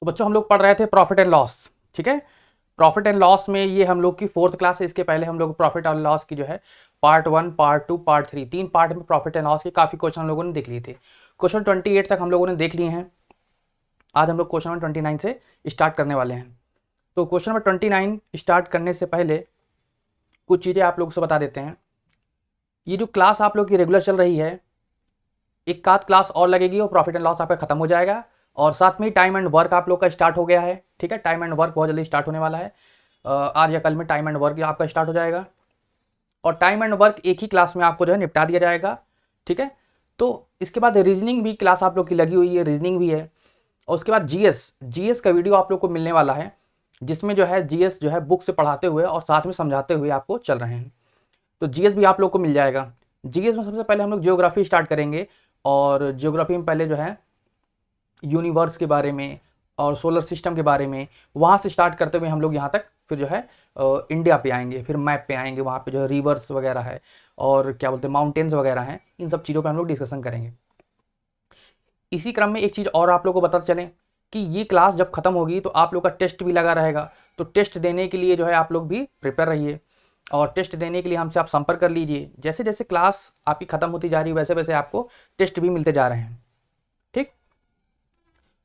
तो बच्चों हम लोग पढ़ रहे थे प्रॉफिट एंड लॉस, ठीक है। प्रॉफिट एंड लॉस में ये हम लोग की 4th क्लास है। इसके पहले हम लोग प्रॉफिट एंड लॉस की जो है पार्ट 1, पार्ट 2, पार्ट 3, 3 पार्ट में प्रॉफिट एंड लॉस के काफ़ी क्वेश्चन हम लोगों ने देख लिए थे। क्वेश्चन 28 तक हम लोगों ने देख लिए हैं। आज हम लोग क्वेश्चन नंबर 29 से स्टार्ट करने वाले हैं। तो क्वेश्चन नंबर 29 स्टार्ट करने से पहले कुछ चीज़ें आप लोगों से बता देते हैं। ये जो क्लास आप लोग की रेगुलर चल रही है, एक आध क्लास और लगेगी और प्रॉफिट एंड लॉस आपका खत्म हो जाएगा। और साथ में टाइम एंड वर्क आप लोग का स्टार्ट हो गया है, ठीक है। टाइम एंड वर्क बहुत जल्दी स्टार्ट होने वाला है। आज या कल में टाइम एंड वर्क आपका स्टार्ट हो जाएगा और टाइम एंड वर्क एक ही क्लास में आपको जो है निपटा दिया जाएगा, ठीक है। तो इसके बाद रीजनिंग भी क्लास आप लोग की लगी हुई है, रीजनिंग भी है। और उसके बाद जीएस का वीडियो आप लोग को मिलने वाला है, जिसमें जो है जीएस जो है बुक से पढ़ाते हुए और साथ में समझाते हुए आपको चल रहे हैं। तो जीएस भी आप लोग को मिल जाएगा। जीएस में सबसे पहले हम लोग ज्योग्राफी स्टार्ट करेंगे और ज्योग्राफी में पहले जो है यूनिवर्स के बारे में और सोलर सिस्टम के बारे में, वहाँ से स्टार्ट करते हुए हम लोग यहाँ तक फिर जो है इंडिया पे आएंगे, फिर मैप पे आएंगे, वहाँ पे जो है रिवर्स वगैरह है और क्या बोलते हैं माउंटेन्स वगैरह हैं, इन सब चीज़ों पे हम लोग डिस्कशन करेंगे। इसी क्रम में एक चीज़ और आप लोग को बताते चलें कि ये क्लास जब खत्म होगी तो आप लोग का टेस्ट भी लगा रहेगा। तो टेस्ट देने के लिए जो है आप लोग भी प्रिपेयर रहिए और टेस्ट देने के लिए हमसे आप संपर्क कर लीजिए। जैसे जैसे क्लास आपकी खत्म होती जा रही है वैसे वैसे आपको टेस्ट भी मिलते जा रहे हैं, ठीक।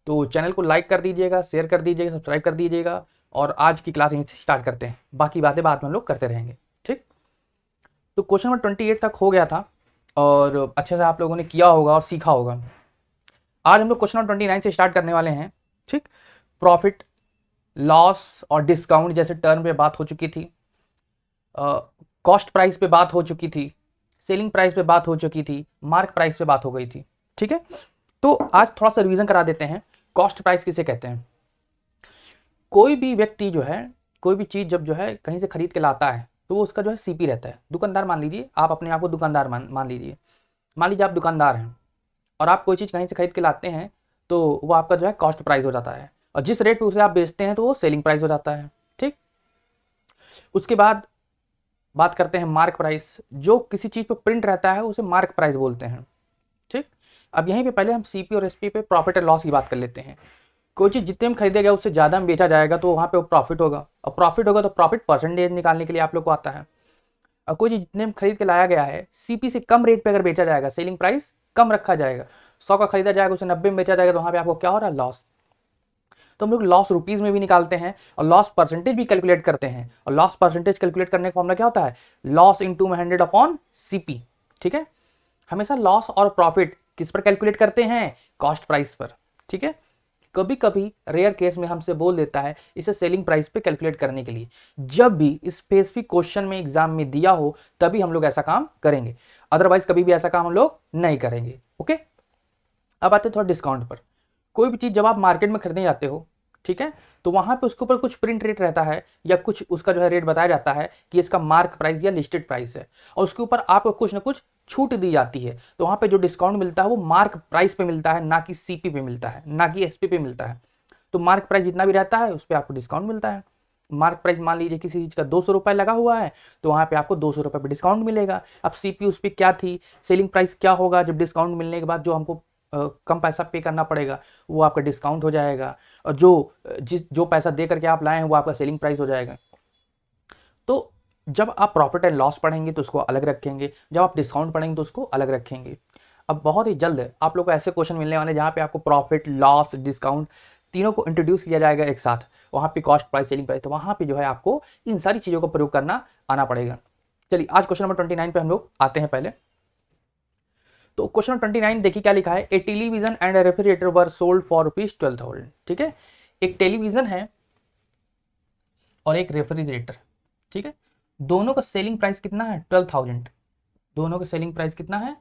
तो चैनल को लाइक कर दीजिएगा, शेयर कर दीजिएगा, सब्सक्राइब कर दीजिएगा और आज की क्लास यहीं से स्टार्ट करते हैं। बाकी बातें बाद में हम लोग करते रहेंगे, ठीक। तो क्वेश्चन नंबर 28 तक हो गया था और अच्छे से आप लोगों ने किया होगा और सीखा होगा। आज हम लोग क्वेश्चन नंबर 29 से स्टार्ट करने वाले हैं, ठीक। प्रॉफिट लॉस और डिस्काउंट जैसे टर्म पे बात हो चुकी थी, कॉस्ट प्राइस पे बात हो चुकी थी, सेलिंग प्राइस पे बात हो चुकी थी, मार्क प्राइस पे बात हो गई थी, ठीक है। तो आज थोड़ा सा रिवीजन करा देते हैं। कॉस्ट प्राइस किसे कहते हैं? कोई भी व्यक्ति जो है कोई भी चीज़ जब जो है कहीं से खरीद के लाता है तो वो उसका जो है सीपी रहता है। दुकानदार मान लीजिए, आप अपने आप को दुकानदार मान लीजिए। मान लीजिए आप दुकानदार हैं और आप कोई चीज़ कहीं से खरीद के लाते हैं तो वो आपका जो है कॉस्ट प्राइस हो जाता है और जिस रेट पे उसे आप बेचते हैं तो वो सेलिंग प्राइस हो जाता है, ठीक। उसके बाद बात करते हैं मार्क प्राइस। जो किसी चीज़ पे प्रिंट रहता है उसे मार्क प्राइस बोलते हैं, ठीक। अब यहीं पे पहले हम सीपी और एसपी पे प्रॉफिट एंड लॉस की बात कर लेते हैं। कोई चीज़ जितने में खरीदेगा उससे ज़्यादा में बेचा जाएगा तो वहाँ पे वो प्रॉफिट होगा और प्रॉफिट होगा तो प्रॉफिट परसेंटेज निकालने के लिए आप लोग को आता है। और कोई चीज़ जितने में खरीद के लाया गया है सीपी से कम रेट पे अगर बेचा जाएगा, सेलिंग प्राइस कम रखा जाएगा, 100 का खरीदा जाएगा उसे 90 में बेचा जाएगा तो वहाँ पे आपको क्या हो रहा है? लॉस। तो हम लोग लॉस रुपीज़ में भी निकालते हैं और लॉस परसेंटेज भी कैलकुलेट करते हैं और लॉस परसेंटेज कैलकुलेट करने का फॉर्मूला क्या होता है? लॉस इंटू 100 अपॉन सीपी, ठीक है। हमेशा लॉस और प्रॉफिट किस पर कैलकुलेट करते हैं? कॉस्ट प्राइस पर, ठीक है। कभी कभी रेयर केस में हमसे बोल देता है इसे सेलिंग प्राइस पे कैलकुलेट करने के लिए। जब भी स्पेसिफिक क्वेश्चन में एग्जाम में दिया हो तभी हम लोग ऐसा काम करेंगे, अदरवाइज कभी भी ऐसा काम हम लोग नहीं करेंगे, ओके। अब आते हैं थोड़ा डिस्काउंट पर। कोई भी चीज़ जब आप मार्केट में खरीदने जाते हो, ठीक है, तो वहाँ पे उसके ऊपर कुछ प्रिंट रेट रहता है या कुछ उसका जो है रेट बताया जाता है कि इसका मार्क प्राइस या लिस्टेड प्राइस है और उसके ऊपर आपको कुछ ना कुछ छूट दी जाती है। तो वहाँ पे जो डिस्काउंट मिलता है वो मार्क प्राइस पे मिलता है, ना कि सीपी पे मिलता है, ना कि एसपी पे मिलता है। तो मार्क प्राइस जितना भी रहता है उस पर आपको डिस्काउंट मिलता है। मार्क प्राइस मान लीजिए किसी चीज़ का 200 रुपये लगा हुआ है तो वहाँ पे आपको 200 रुपये पर डिस्काउंट मिलेगा। अब सीपी उस पर क्या थी, सेलिंग प्राइस क्या होगा जब डिस्काउंट मिलने के बाद जो हमको कम पैसा पे करना पड़ेगा वो आपका डिस्काउंट हो जाएगा और जो पैसा दे करके आप लाए हैं वो आपका सेलिंग प्राइस हो जाएगा। तो जब आप प्रॉफिट एंड लॉस पढ़ेंगे तो उसको अलग रखेंगे, जब आप डिस्काउंट पढ़ेंगे तो उसको अलग रखेंगे। अब बहुत ही जल्द आप लोग को ऐसे क्वेश्चन मिलने वाले जहाँ पे आपको प्रॉफिट लॉस डिस्काउंट तीनों को इंट्रोड्यूस किया जाएगा एक साथ। वहाँ पे कॉस्ट प्राइस सेलिंग प्राइस, तो वहाँ पे जो है आपको इन सारी चीज़ों का प्रयोग करना आना पड़ेगा। चलिए आज क्वेश्चन नंबर 29 पे हम लोग आते हैं पहले। तो क्वेश्चन नंबर 29 देखिए क्या लिखा है। ए television and A refrigerator were sold for ₹12,000, ठीक है। एक टेलीविजन है और एक रेफ्रिजरेटर, ठीक है। दोनों का सेलिंग प्राइस कितना है? 12,000। दोनों का सेलिंग प्राइस कितना है?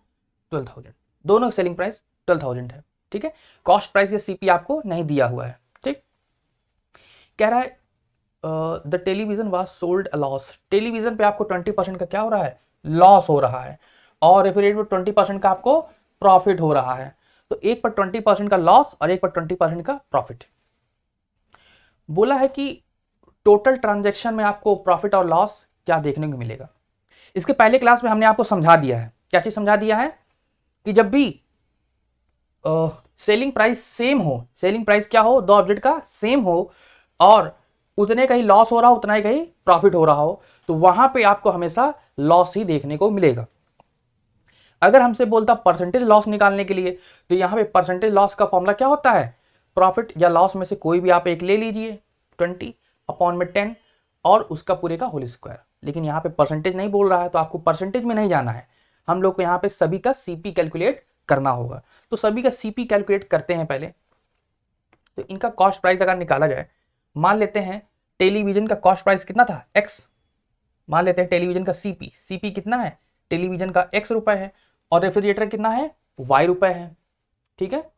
12,000। दोनों का सेलिंग प्राइस 12,000 है, ठीक है। कॉस्ट प्राइस या सीपी आपको नहीं दिया हुआ है, ठीक। कह रहा है the television was sold a loss. Television पे आपको 20% का क्या हो रहा है? लॉस हो रहा है और रेफ्रिजरेटर पर 20% का आपको प्रॉफिट हो रहा है। तो एक पर 20% का लॉस और एक पर 20% का प्रॉफिट। बोला है कि टोटल ट्रांजैक्शन में आपको प्रॉफिट और लॉस क्या देखने को मिलेगा। इसके पहले क्लास में हमने आपको समझा दिया है। क्या चीज समझा दिया है? कि जब भी सेलिंग प्राइस सेम हो, सेलिंग प्राइस क्या हो, दो ऑब्जेक्ट का सेम हो और उतने का ही लॉस हो रहा हो, उतना ही का ही प्रॉफिट हो रहा हो, तो वहां पे आपको हमेशा लॉस ही देखने को मिलेगा। अगर हमसे बोलता परसेंटेज लॉस निकालने के लिए, तो यहाँ पे परसेंटेज लॉस का फॉर्मूला क्या होता है, प्रॉफिट या लॉस में से कोई भी आप एक ले लीजिए 20/10 और उसका पूरे का होल स्क्वायर। लेकिन यहाँ पे परसेंटेज नहीं बोल रहा है, तो आपको परसेंटेज में नहीं जाना है, हम लोग को यहाँ पे सभी का सीपी कैलकुलेट करना होगा। तो सभी का सीपी कैलकुलेट करते हैं पहले। तो इनका कॉस्ट प्राइस अगर निकाला जाए, मान लेते हैं टेलीविजन का कॉस्ट प्राइस कितना था, x। मान लेते हैं टेलीविजन का सीपी कितना है, टेलीविजन का x रुपए है और रेफ्रिजरेटर कितना है, y रुपए है। ठीक है,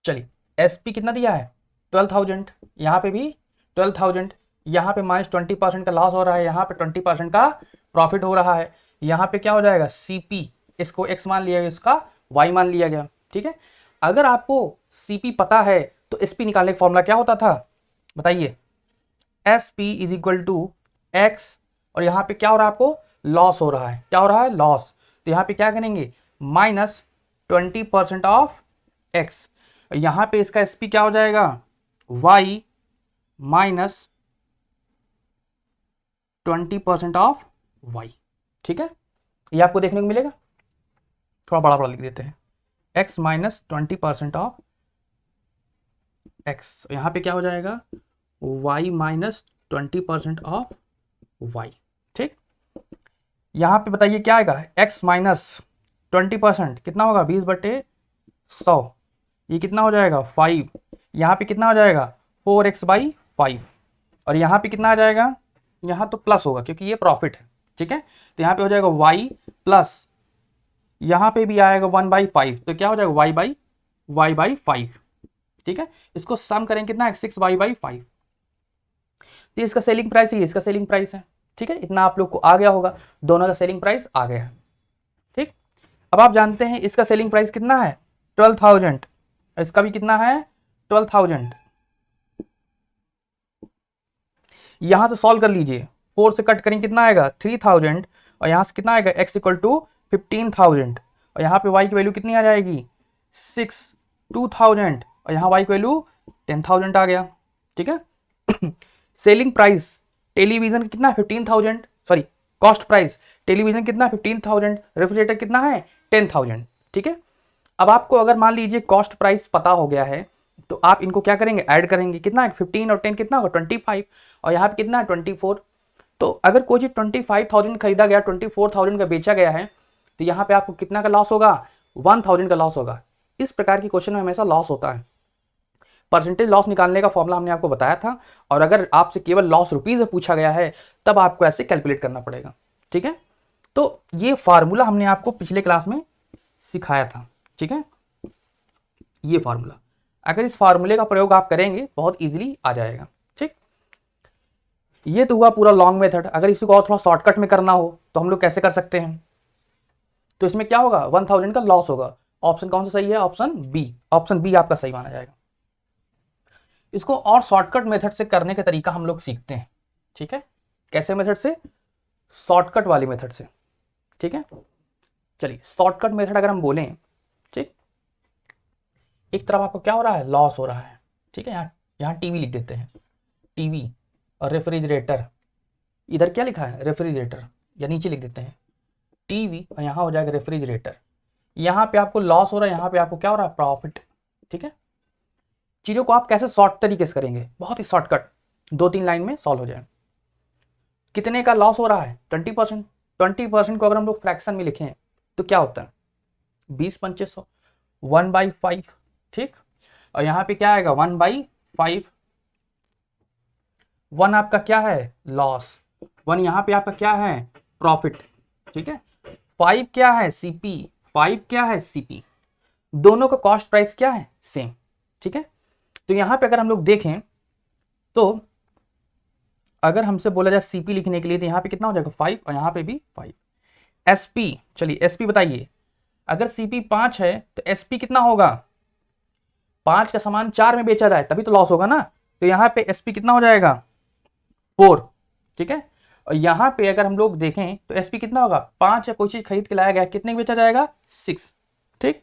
चलिए एसपी कितना दिया है 12,000, यहाँ पे भी 12,000, यहाँ पे -20% का लॉस हो रहा है, यहाँ पे 20% का प्रॉफिट हो रहा है। यहाँ पे क्या हो जाएगा, सीपी इसको x मान लिया गया, इसका y मान लिया गया। ठीक है, अगर आपको सीपी पता है तो एसपी निकालने का फॉर्मूला क्या होता था, बताइए, SP is equal to x, और यहाँ पे क्या हो रहा है, आपको लॉस हो रहा है, क्या हो रहा है, लॉस। तो यहाँ पे क्या करेंगे, -20% ऑफ एक्स, यहाँ पे इसका एसपी क्या हो जाएगा, y -20% ऑफ y। ठीक है, ये आपको देखने को मिलेगा, थोड़ा बड़ा बड़ा लिख देते हैं, x -20% ऑफ x, यहाँ पे क्या हो जाएगा, y -20% ऑफ y। ठीक, यहाँ पे बताइए क्या आएगा, x -20% कितना होगा, 20/100, ये कितना हो जाएगा 5, यहाँ पे कितना हो जाएगा 4x/5, और यहाँ पे कितना आ जाएगा, यहाँ तो प्लस होगा क्योंकि ये प्रॉफिट है। ठीक है, तो यहाँ पे हो जाएगा y प्लस, यहाँ पे भी आएगा 1/5, तो क्या हो जाएगा y/5। ठीक है, इसको सम करें कितना है, 6y/5। तो इसका सेलिंग प्राइस है, इसका सेलिंग प्राइस है। ठीक है, इतना आप लोग को आ गया होगा, दोनों का सेलिंग प्राइस आ गया है। ठीक, अब आप जानते हैं इसका सेलिंग प्राइस कितना है 12,000, इसका भी कितना है 12,000। यहां से सॉल्व कर लीजिए, 4 से कट करेंगे कितना आएगा 3,000, और यहां से कितना आएगा x = 15,000, और यहाँ पे y की वैल्यू कितनी आ जाएगी 2,000, और यहाँ y की वैल्यू 10,000 आ गया। ठीक है, सेलिंग प्राइस टेलीविजन कितना 15,000, सॉरी कॉस्ट प्राइस टेलीविजन कितना 15,000, रेफ्रिजरेटर कितना है 10,000। ठीक है, अब आपको अगर मान लीजिए कॉस्ट प्राइस पता हो गया है, तो आप इनको क्या करेंगे, ऐड करेंगे, कितना है 15 और 10 कितना होगा 25, और यहाँ पे कितना है 24। तो अगर कोई चीज 25,000 खरीदा गया, 24,000 का बेचा गया है, तो यहाँ पे आपको कितना का लॉस होगा, 1,000 का लॉस होगा। इस प्रकार की क्वेश्चन में हमेशा लॉस होता है। परसेंटेज लॉस निकालने का फॉर्मूला हमने आपको बताया था, और अगर आपसे केवल लॉस रुपीज में पूछा गया है तब आपको ऐसे कैलकुलेट करना पड़ेगा। ठीक है, तो ये फार्मूला हमने आपको पिछले क्लास में सिखाया था। ठीक है, ये फार्मूला, अगर इस फार्मूले का प्रयोग आप करेंगे बहुत इजीली आ जाएगा। ठीक, ये तो हुआ पूरा लॉन्ग मेथड। अगर इसी को और थोड़ा शॉर्टकट में करना हो तो हम लोग कैसे कर सकते हैं, तो इसमें क्या होगा 1,000 का लॉस होगा। ऑप्शन कौन सा सही है, ऑप्शन बी आपका सही माना जाएगा। इसको और शॉर्टकट मेथड से करने का तरीका हम लोग सीखते हैं। ठीक है, कैसे मेथड से, शॉर्टकट वाली मेथड से। ठीक है, चलिए शॉर्टकट मेथड अगर हम बोलें, ठीक, एक तरफ आपको क्या हो रहा है, लॉस हो रहा है। ठीक है, यहाँ टीवी लिख देते हैं, टीवी और रेफ्रिजरेटर, इधर क्या लिखा है रेफ्रिजरेटर, या नीचे लिख देते हैं टीवी, और यहाँ हो जाएगा रेफ्रिजरेटर। यहाँ पे आपको लॉस हो रहा है, यहाँ पे आपको क्या हो रहा है, प्रॉफिट। ठीक है, चीजों को आप कैसे शॉर्ट तरीके से करेंगे, बहुत ही शॉर्टकट, 2-3 लाइन में सॉल्व हो जाए। कितने का लॉस हो रहा है 20%, 20% को अगर हम लोग फ्रैक्शन में लिखें तो क्या होता है 20/2500, 1/5। ठीक, और यहाँ पे क्या आएगा 1/5, 1 आपका क्या है लॉस, 1 यहाँ पे आपका क्या है प्रॉफिट। ठीक है, 5 क्या है सीपी, 5 क्या है सीपी, दोनों का कॉस्ट प्राइस क्या है सेम। ठीक है, तो यहाँ पे अगर हम लोग देखें तो अगर हमसे बोला जाए सीपी लिखने के लिए, तो यहाँ पे कितना हो जाएगा 5, और यहाँ पे भी 5। एसपी, चलिए एसपी बताइए, अगर सीपी 5 है तो एसपी कितना होगा, 5 का सामान 4 में बेचा जाए तभी तो लॉस होगा ना, तो यहाँ पे एसपी कितना हो जाएगा 4, ठीक है। और यहाँ पे अगर हम लोग देखें तो एसपी कितना होगा 5, या कोई चीज खरीद के लाया गया कितने में बेचा जाएगा 6, ठीक।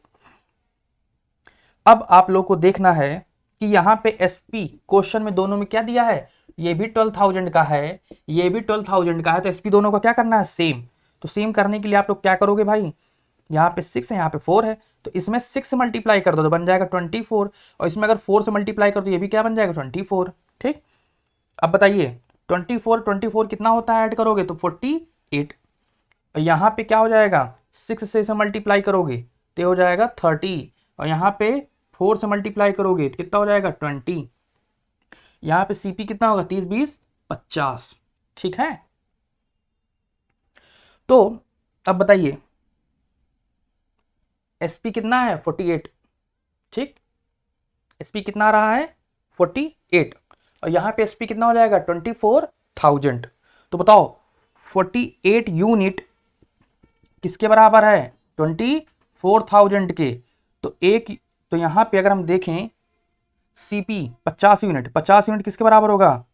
अब आप लोग को देखना है कि यहाँ पे एसपी क्वेश्चन में दोनों में क्या दिया है, ये भी 12,000 का है, ये भी 12,000 का है, तो एसपी दोनों का क्या करना है सेम। तो सेम करने के लिए आप लोग क्या करोगे भाई, यहाँ पे 6 है, यहाँ पे 4 है, तो इसमें 6 से मल्टीप्लाई कर दो तो बन जाएगा 24, और इसमें अगर 4 से मल्टीप्लाई कर दो ये भी क्या बन जाएगा 24, ठीक। अब बताइए 24 कितना होता है ऐड करोगे तो 48, और यहाँ पे क्या हो जाएगा 6 से इसे मल्टीप्लाई करोगे तो हो जाएगा 30, और यहाँ पे 4 से मल्टीप्लाई करोगे तो कितना हो जाएगा 20, यहाँ पे सीपी कितना होगा 30 20 50, ठीक है। तो अब बताइए एसपी कितना है 48, ठीक, एसपी कितना आ रहा है 48, और यहाँ पे एसपी कितना हो जाएगा 24,000। तो बताओ 48 यूनिट किसके बराबर है 24,000 के, तो तो यहाँ पे अगर हम देखें सीपी 50 यूनिट, 50 यूनिट किसके बराबर होगा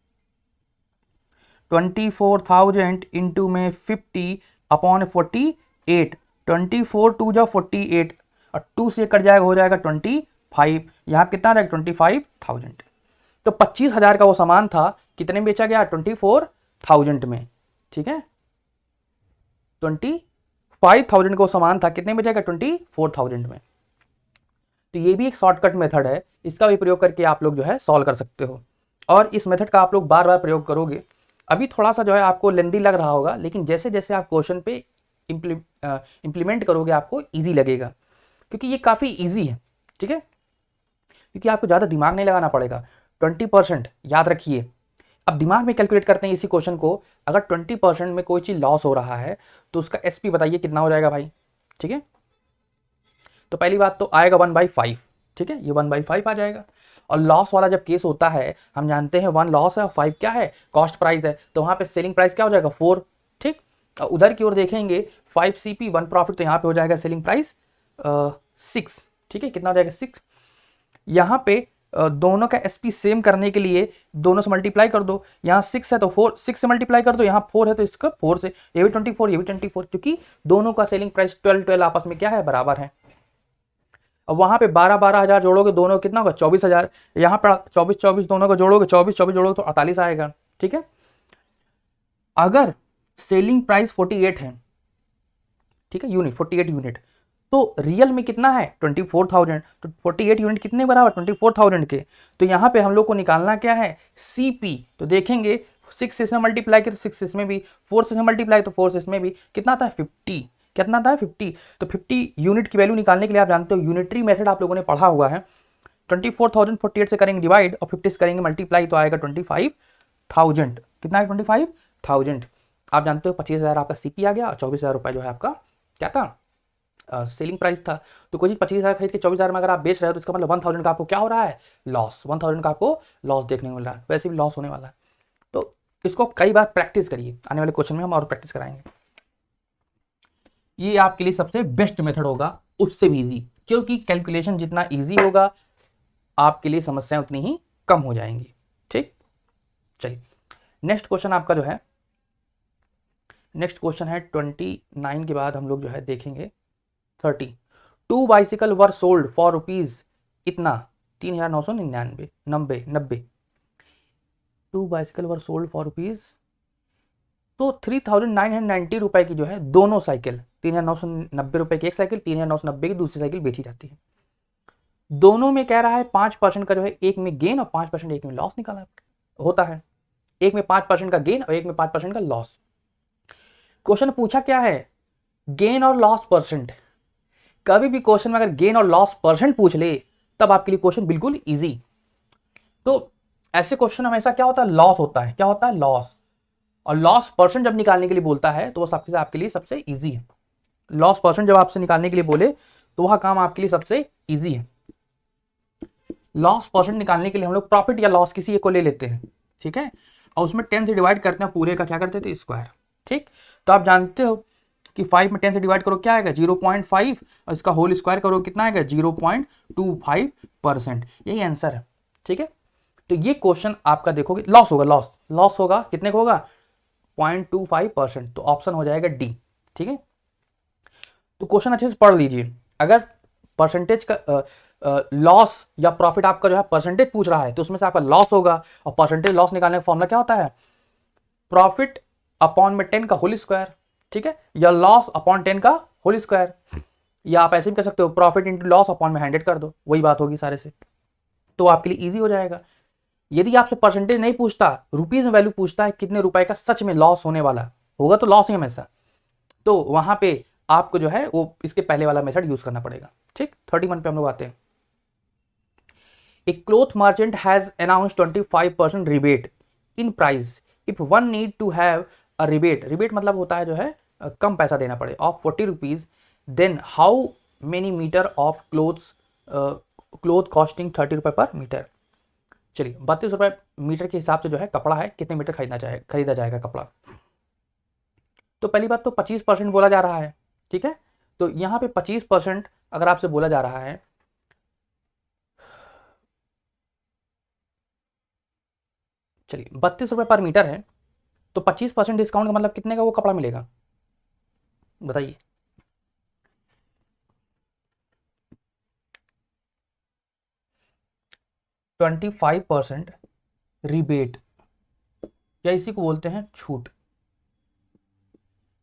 24,000 इंटू में 50 अपॉन 48, 24 2 जा 48, और 2 से कट जाएगा हो जाएगा 25, यहाँ कितना रहेगा 25,000। तो 25,000 का वो सामान था कितने में बेचा गया 24,000 में, ठीक है। 25,000 का वो सामान था कितने में बेचा गया 24,000 में। तो ये भी एक शॉर्टकट मेथड है, इसका भी प्रयोग करके आप लोग जो है सॉल्व कर सकते हो, और इस मेथड का आप लोग बार बार प्रयोग करोगे। अभी थोड़ा सा जो है आपको लेंदी लग रहा होगा, लेकिन जैसे जैसे आप क्वेश्चन पे इम्प्लीमेंट करोगे आपको इजी लगेगा, क्योंकि ये काफ़ी इजी है, ठीक है, क्योंकि आपको ज़्यादा दिमाग नहीं लगाना पड़ेगा। 20% याद रखिए। अब दिमाग में कैलकुलेट करते हैं इसी क्वेश्चन को, अगर 20% में कोई चीज़ लॉस हो रहा है तो उसका एसपी बताइए कितना हो जाएगा भाई, ठीक है। तो पहली बात तो आएगा 1/5, ठीक है, ये 1/5 आ जाएगा। और लॉस वाला जब केस होता है हम जानते हैं 1 लॉस है और 5 क्या है कॉस्ट प्राइस है, तो वहाँ पे सेलिंग प्राइस क्या हो जाएगा 4, ठीक। और उधर की ओर देखेंगे 5 सीपी 1 प्रॉफिट, तो यहाँ पे हो जाएगा सेलिंग प्राइस 6, ठीक है, कितना हो जाएगा 6। यहाँ पे दोनों का एसपी सेम करने के लिए दोनों से मल्टीप्लाई कर दो, यहाँ 6 है तो 6 से मल्टीप्लाई कर दो, यहाँ 4 है तो इसका 4 से, ये भी 24 ये भी 24, क्योंकि दोनों का सेलिंग प्राइस 12 आपस में क्या है बराबर है। अब वहां पे 12,000 जोड़ोगे दोनों कितना होगा 24,000, यहाँ पर 24 दोनों को जोड़ोगे 24 जोड़ोगे तो 48 आएगा, ठीक है। अगर सेलिंग प्राइस 48 है, ठीक है, यूनिट 48 यूनिट, तो रियल में कितना है 24,000, तो 48 यूनिट कितने बराबर 24,000 के। तो यहाँ पे हम लोग को निकालना क्या है सीपी, तो देखेंगे 6 से इसमें मल्टीप्लाई किया तो 6 इसमें भी, 4 से मल्टीप्लाई तो 4 से इसमें भी, कितना था 50, कितना था 50। तो 50 यूनिट की वैल्यू निकालने के लिए आप जानते हो यूनिटरी मेथड आप लोगों ने पढ़ा हुआ है। 24,000 48 से करेंगे डिवाइड और 50 से करेंगे मल्टीप्लाई, तो आएगा 25,000, कितना है 25,000। आप जानते हो 25,000 आपका सीपी आ गया और 24,000 रुपये जो है आपका क्या था सेलिंग प्राइस था। तो कोई चीज़ 25,000 खरीद के 24,000 में अगर आप बेच रहे हो तो इसका मतलब 1,000 का आपको क्या हो रहा है लॉस, 1,000 का आपको लॉस देखने को मिल रहा है, वैसे भी लॉस होने वाला है। तो इसको कई बार प्रैक्टिस करिए, आने वाले क्वेश्चन में हम और प्रैक्टिस कराएंगे। ये आपके लिए सबसे बेस्ट मेथड होगा, उससे भी इजी, क्योंकि कैलकुलेशन जितना इजी होगा आपके लिए समस्याएं उतनी ही कम हो जाएंगी, ठीक। चलिए नेक्स्ट क्वेश्चन आपका जो है, नेक्स्ट क्वेश्चन है 29 के बाद हम लोग जो है देखेंगे 30। 2 bicycle were sold for rupees इतना 3,999 2 bicycle were sold for rupees, तो 3,990 रुपए की जो है दोनों साइकिल, 3,990 रुपए की एक साइकिल, 3,990 की दूसरी साइकिल बेची जाती है। दोनों में कह रहा है 5% का जो है एक में गेन और 5% एक में लॉस निकाला होता है, एक में 5% का गेन और एक में 5% का लॉस। क्वेश्चन पूछा क्या है गेन और लॉस परसेंट। कभी भी क्वेश्चन में अगर गेन और लॉस परसेंट पूछ ले तब आपके लिए क्वेश्चन बिल्कुल इजी। तो ऐसे क्वेश्चन हमेशा क्या होता है लॉस होता है, क्या होता है लॉस, और लॉस परसेंट जब निकालने के लिए बोलता है तो वो आपके लिए सबसे इजी है। लॉस परसेंट जब आपसे निकालने के लिए बोले तो वह काम आपके लिए सबसे इजी है। लॉस परसेंट निकालने के लिए हम लोग प्रॉफिट या लॉस किसी एक को ले लेते हैं, ठीक है, और उसमें 10 से डिवाइड करते हैं, पूरे का क्या करते थे स्क्वायर, ठीक। तो आप जानते हो कि 5 में 10 से डिवाइड करो क्या आएगा 0.5 और इसका होल स्क्वायर करो कितना आएगा 0.25%, यही आंसर है, ठीक है। तो ये क्वेश्चन आपका देखोगे लॉस होगा, लॉस होगा, कितने का होगा 0.25%, तो ऑप्शन हो जाएगा डी। ठीक है, तो क्वेश्चन अच्छे से पढ़ लीजिए। अगर परसेंटेज का लॉस या प्रॉफिट आपका जो है परसेंटेज पूछ रहा है तो उसमें से आपका लॉस होगा, और परसेंटेज लॉस निकालने का फॉर्मूला क्या होता है, प्रॉफिट अपॉन में 10 का होल स्क्वायर। ठीक है, या लॉस अपॉन 10 का होल स्क्वायर, या आप ऐसे भी कह सकते हो प्रॉफिट इंटू लॉस अपॉन में 100 कर दो, वही बात होगी सारे से, तो आपके लिए इजी हो जाएगा। यदि आपसे परसेंटेज नहीं पूछता, रुपीज में वैल्यू पूछता है कितने रुपए का सच में लॉस होने वाला होगा, तो लॉस ही हमेशा, तो वहां पे आपको जो है वो इसके पहले वाला मेथड यूज करना पड़ेगा। ठीक, 31 पे हम लोग आते हैं। A cloth merchant has announced 25% rebate in price if one need to have a rebate मतलब होता है जो है कम पैसा देना पड़े, off 40 rupees, then how many metre of cloth costing 30 रुपए पर मीटर। चलिए 32 रुपए मीटर के हिसाब से जो है कपड़ा है, कितने मीटर खरीदा जाएगा कपड़ा। तो पहली बात तो 25% बोला जा रहा है। ठीक है, तो यहां पे 25% अगर आपसे बोला जा रहा है, चलिए 32 रुपए पर मीटर है, तो 25% डिस्काउंट का मतलब कितने का वो कपड़ा मिलेगा बताइए। ट्वेंटी 25% रिबेट, या इसी को बोलते हैं छूट,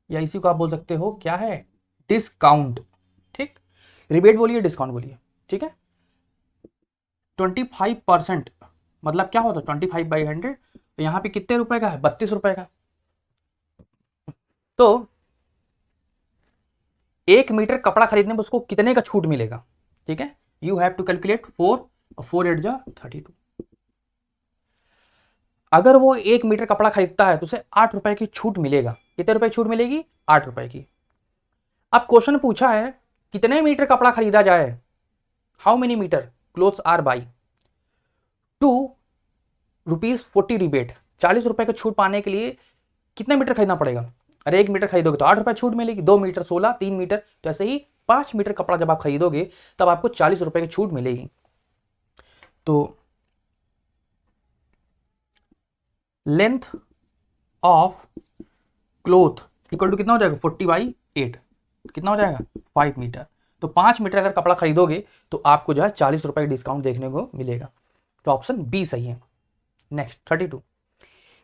या इसी को आप बोल सकते हो क्या है, डिस्काउंट। ठीक, रिबेट बोलिए, डिस्काउंट बोलिए। ठीक है, 25% मतलब क्या होता है 25/100, तो यहां पे कितने रुपए का है 32 रुपए का। तो 1 मीटर कपड़ा खरीदने में उसको कितने का छूट मिलेगा। ठीक है, यू हैव टू कैलकुलेट 4 8 जा 32। अगर वो 1 मीटर कपड़ा खरीदता है तो उसे 8 रुपए की छूट मिलेगा। कितने रुपए छूट मिलेगी 8 रुपए की। अब क्वेश्चन पूछा है कितने मीटर कपड़ा खरीदा जाए, how many metre clothes are by to ₹40 rebate, 40 रुपए का छूट पाने के लिए कितने मीटर खरीदना पड़ेगा। अरे 1 मीटर खरीदोगे तो 8 रुपए छूट मिलेगी, 2 मीटर 16, 3 मीटर, तो ऐसे ही 5 मीटर कपड़ा जब आप खरीदोगे तब आपको 40 रुपए की छूट मिलेगी। तो length of cloth equal to कितना हो जाएगा 40/8, कितना हो जाएगा 5 मीटर। तो 5 मीटर अगर कपड़ा खरीदोगे तो आपको जो है 40 रुपए का डिस्काउंट देखने को मिलेगा, तो ऑप्शन बी सही है। Next 32,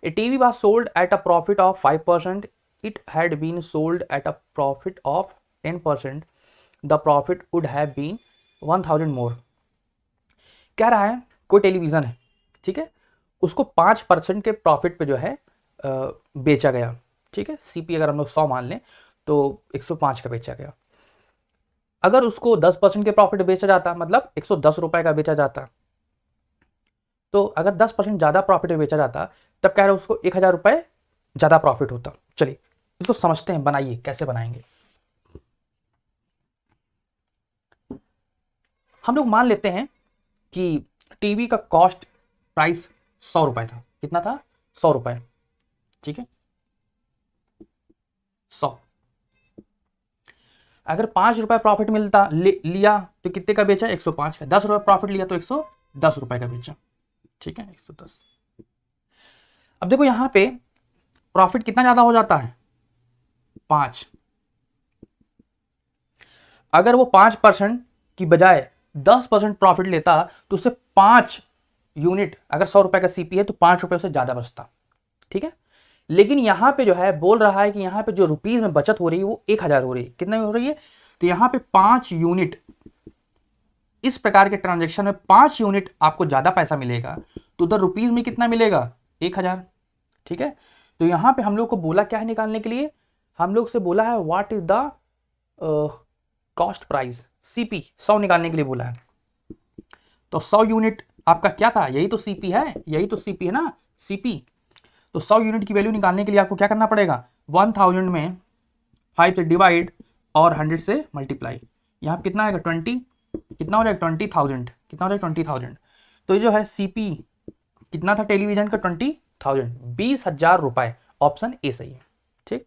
A TV was sold at a profit of 5%, it had been sold at a profit of 10%, the profit would have been 1000 more। कह रहा है कोई टेलीविजन है, ठीक है, उसको 5% के प्रॉफिट पे जो है बेचा गया। ठीक है, सीपी अगर हम लोग 100 मान लें तो 105 का बेचा गया। अगर उसको 10% के प्रॉफिट बेचा जाता, मतलब 110 रुपए का बेचा जाता, तो अगर 10% ज्यादा प्रॉफिट बेचा जाता तब कह रहे उसको 1000 रुपए ज्यादा प्रॉफिट होता। चलिए इसको समझते हैं, बनाइए कैसे बनाएंगे। हम लोग मान लेते हैं कि टीवी का कॉस्ट प्राइस 100 रुपए था। कितना था 100 रुपए। ठीक है, 100, अगर 5 रुपए प्रॉफिट मिलता लिया तो कितने का बेचा 105 का, 10 रुपए प्रॉफिट लिया तो 110 रुपए का बेचा। ठीक है 110। अब देखो यहां पे प्रॉफिट कितना ज्यादा हो जाता है 5। अगर वो 5% की बजाय 10% प्रॉफिट लेता तो उसे 5 यूनिट, अगर 100 रुपए का सीपी है तो 5 रुपए से ज्यादा बचता। ठीक है, लेकिन यहां पे जो है बोल रहा है कि यहां पे जो रुपीज में बचत हो रही है वो 1000 हो रही है। कितना हो रही है, तो यहां पे 5 यूनिट, इस प्रकार के ट्रांजेक्शन में 5 यूनिट आपको ज्यादा पैसा मिलेगा, तो उधर रुपीज में कितना मिलेगा 1000। ठीक है, तो यहां पे हम लोग को बोला क्या है निकालने के लिए, हम लोग से बोला है what is the cost price, CP 100 निकालने के लिए बोला है। तो 100 यूनिट आपका क्या था, यही तो सीपी है, यही तो सीपी है ना, सीपी। तो 100 यूनिट की वैल्यू निकालने के लिए आपको क्या करना पड़ेगा, 1000 में 5 से डिवाइड और 100 से मल्टीप्लाई। यहाँ पे कितना आएगा 20, कितना हो जाएगा 20,000, कितना हो जाएगा 20,000। तो ये जो है सीपी कितना था टेलीविजन का 20,000, 20,000 रुपए, ऑप्शन ए सही है। ठीक,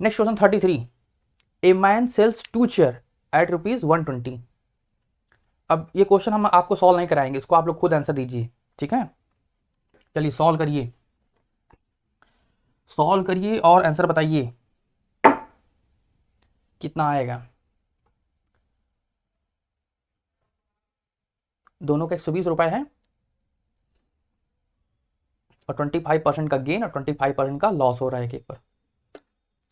next question 33, a man sells 2 chair at ₹120, अब ये क्वेश्चन हम आपको सॉल्व नहीं कराएंगे, इसको आप लोग खुद आंसर दीजिए, ठीक है। चलिए सॉल्व करिए, सॉल्व करिए और आंसर बताइए कितना आएगा। दोनों का 120 रुपए है और 25% का गेन और 25% का लॉस हो रहा है एक पर।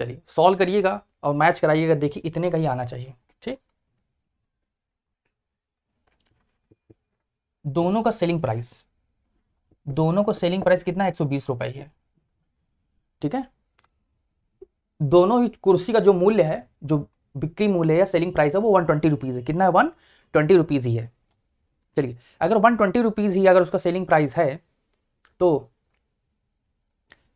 चलिए सॉल्व करिएगा और मैच कराइएगा, देखिए इतने का ही आना चाहिए, ठीक। दोनों का सेलिंग प्राइस, दोनों का सेलिंग प्राइस कितना है, 120 रुपए है, ठीक है। दोनों ही कुर्सी का जो मूल्य है, जो बिक्री मूल्य है, सेलिंग प्राइस है, वो 120 रुपीज़ है। कितना है, 120 रुपीज़ ही है। चलिए अगर 120 रुपीज़ ही अगर उसका सेलिंग प्राइस है तो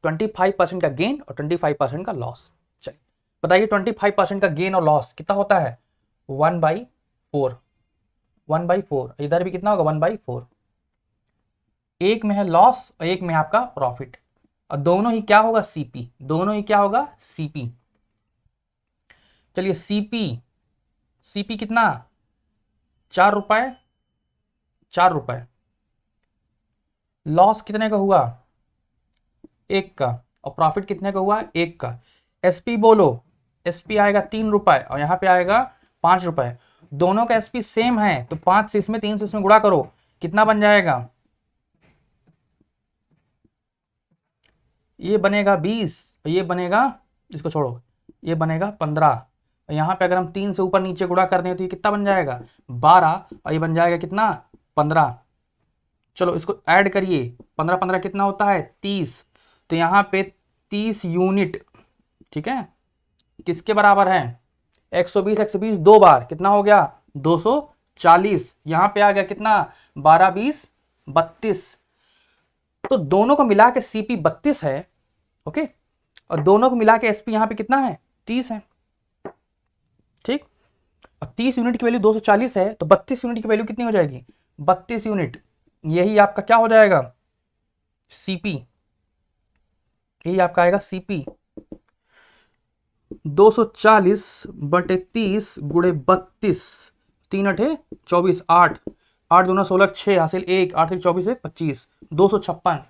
25% का गेन और 25% का लॉस। चलिए बताइए 25% का गेन और लॉस कितना होता है, 1/4, 1/4। इधर भी कितना होगा, 1/4। एक में है लॉस और एक में है आपका प्रॉफिट, और दोनों ही क्या होगा, सीपी, दोनों ही क्या होगा, सीपी। चलिए सीपी, सीपी कितना, 4 रुपए, 4 रुपए। लॉस कितने का हुआ, 1 का, और प्रॉफिट कितने का हुआ, 1 का। एसपी बोलो, एसपी आएगा 3 रुपए और यहाँ पे आएगा 5 रुपए। दोनों का एसपी सेम है तो 5 से इसमें, 3 से इसमें गुणा करो, कितना बन जाएगा, ये बनेगा 20, ये बनेगा, इसको छोड़ो, ये बनेगा 15। और यहाँ पे अगर हम 3 से ऊपर नीचे गुणा कर दें तो ये कितना बन जाएगा, 12, और ये बन जाएगा कितना, 15। चलो इसको ऐड करिए, 15 15 कितना होता है, 30। तो यहाँ पे 30 यूनिट, ठीक है, किसके बराबर है, 120, 120 दो बार कितना हो गया, 240। यहाँ पे आ गया कितना, 12 20 32। तो दोनों को मिला के सीपी 32 है, ओके, और दोनों को मिला के एसपी यहाँ पे कितना है, 30 है, ठीक। और 30 यूनिट की वैल्यू 240 है तो 32 यूनिट की वैल्यू कितनी हो जाएगी, 32 यूनिट। यही आपका क्या हो जाएगा, सीपी, यही आपका आएगा सीपी। 240/30 गुणे 32, 3 8 24, 8 8 दूना 16, 6 हासिल 1, 8 24 है 25, 256।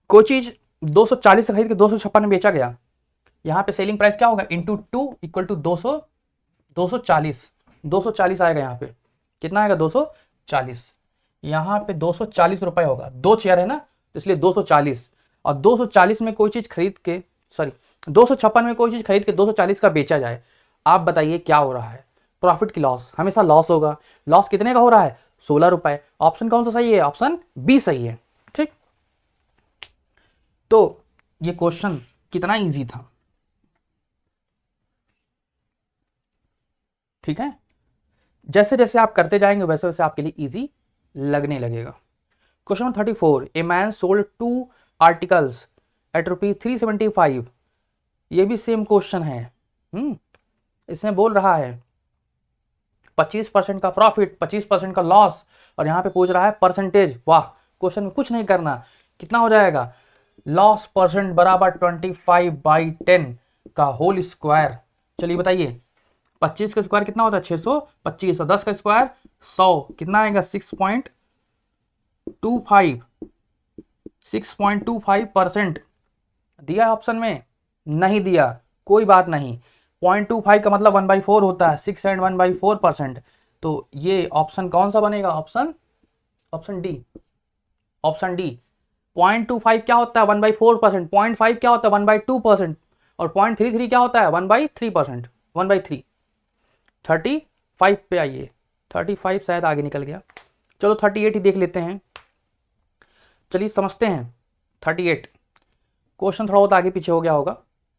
कोई चीज 240 से खरीद के 256 में बेचा गया, यहाँ पे सेलिंग प्राइस क्या होगा, इंटू 2 इक्वल टू 240, 240 आएगा। यहाँ पे कितना आएगा, 240। यहाँ पे 240 रुपए होगा, 2 चेयर है ना तो इसलिए 240। और 240 में कोई चीज खरीद के, सॉरी 256 में कोई चीज खरीद के 240 का बेचा जाए, आप बताइए क्या हो रहा है, प्रॉफिट की लॉस, हमेशा लॉस होगा। लॉस कितने का हो रहा है, 16 रुपए। ऑप्शन कौन सा सही है, ऑप्शन बी सही है, ठीक। तो ये क्वेश्चन कितना इजी था, ठीक है। जैसे जैसे आप करते जाएंगे वैसे वैसे आपके लिए इजी लगने लगेगा। Question number 34, a man sold 2 articles at ₹375। ये भी सेम क्वेश्चन है, इसमें बोल रहा है 25% का प्रॉफिट, 25% का लॉस, और यहां पे पूछ रहा है परसेंटेज। वाह, क्वेश्चन में कुछ नहीं करना, कितना हो जाएगा, लॉस परसेंट बराबर 25/10 का होल स्क्वायर। चलिए बताइए 25 का स्क्वायर कितना होता है, 625, और 10 का स्क्वायर 100, कितना आएगा, 6.25, 6.25%। दिया है ऑप्शन में, नहीं दिया, कोई बात नहीं। 0.25 का मतलब 1/4 होता है, 6 एंड 1/4%। तो ये ऑप्शन कौन सा बनेगा, ऑप्शन डी, ऑप्शन डी। 0.25 क्या होता है, 1/4%। 0.5 क्या होता है, 1/2%। और 0.33 क्या होता है, 1/3%, 1/3। 35 पे आइए, 35 शायद आगे निकल गया, चलो 38 ही देख लेते हैं। चलिए समझते हैं 38। क्वेश्चन थोड़ा बहुत आगे पीछे हो गया होगा,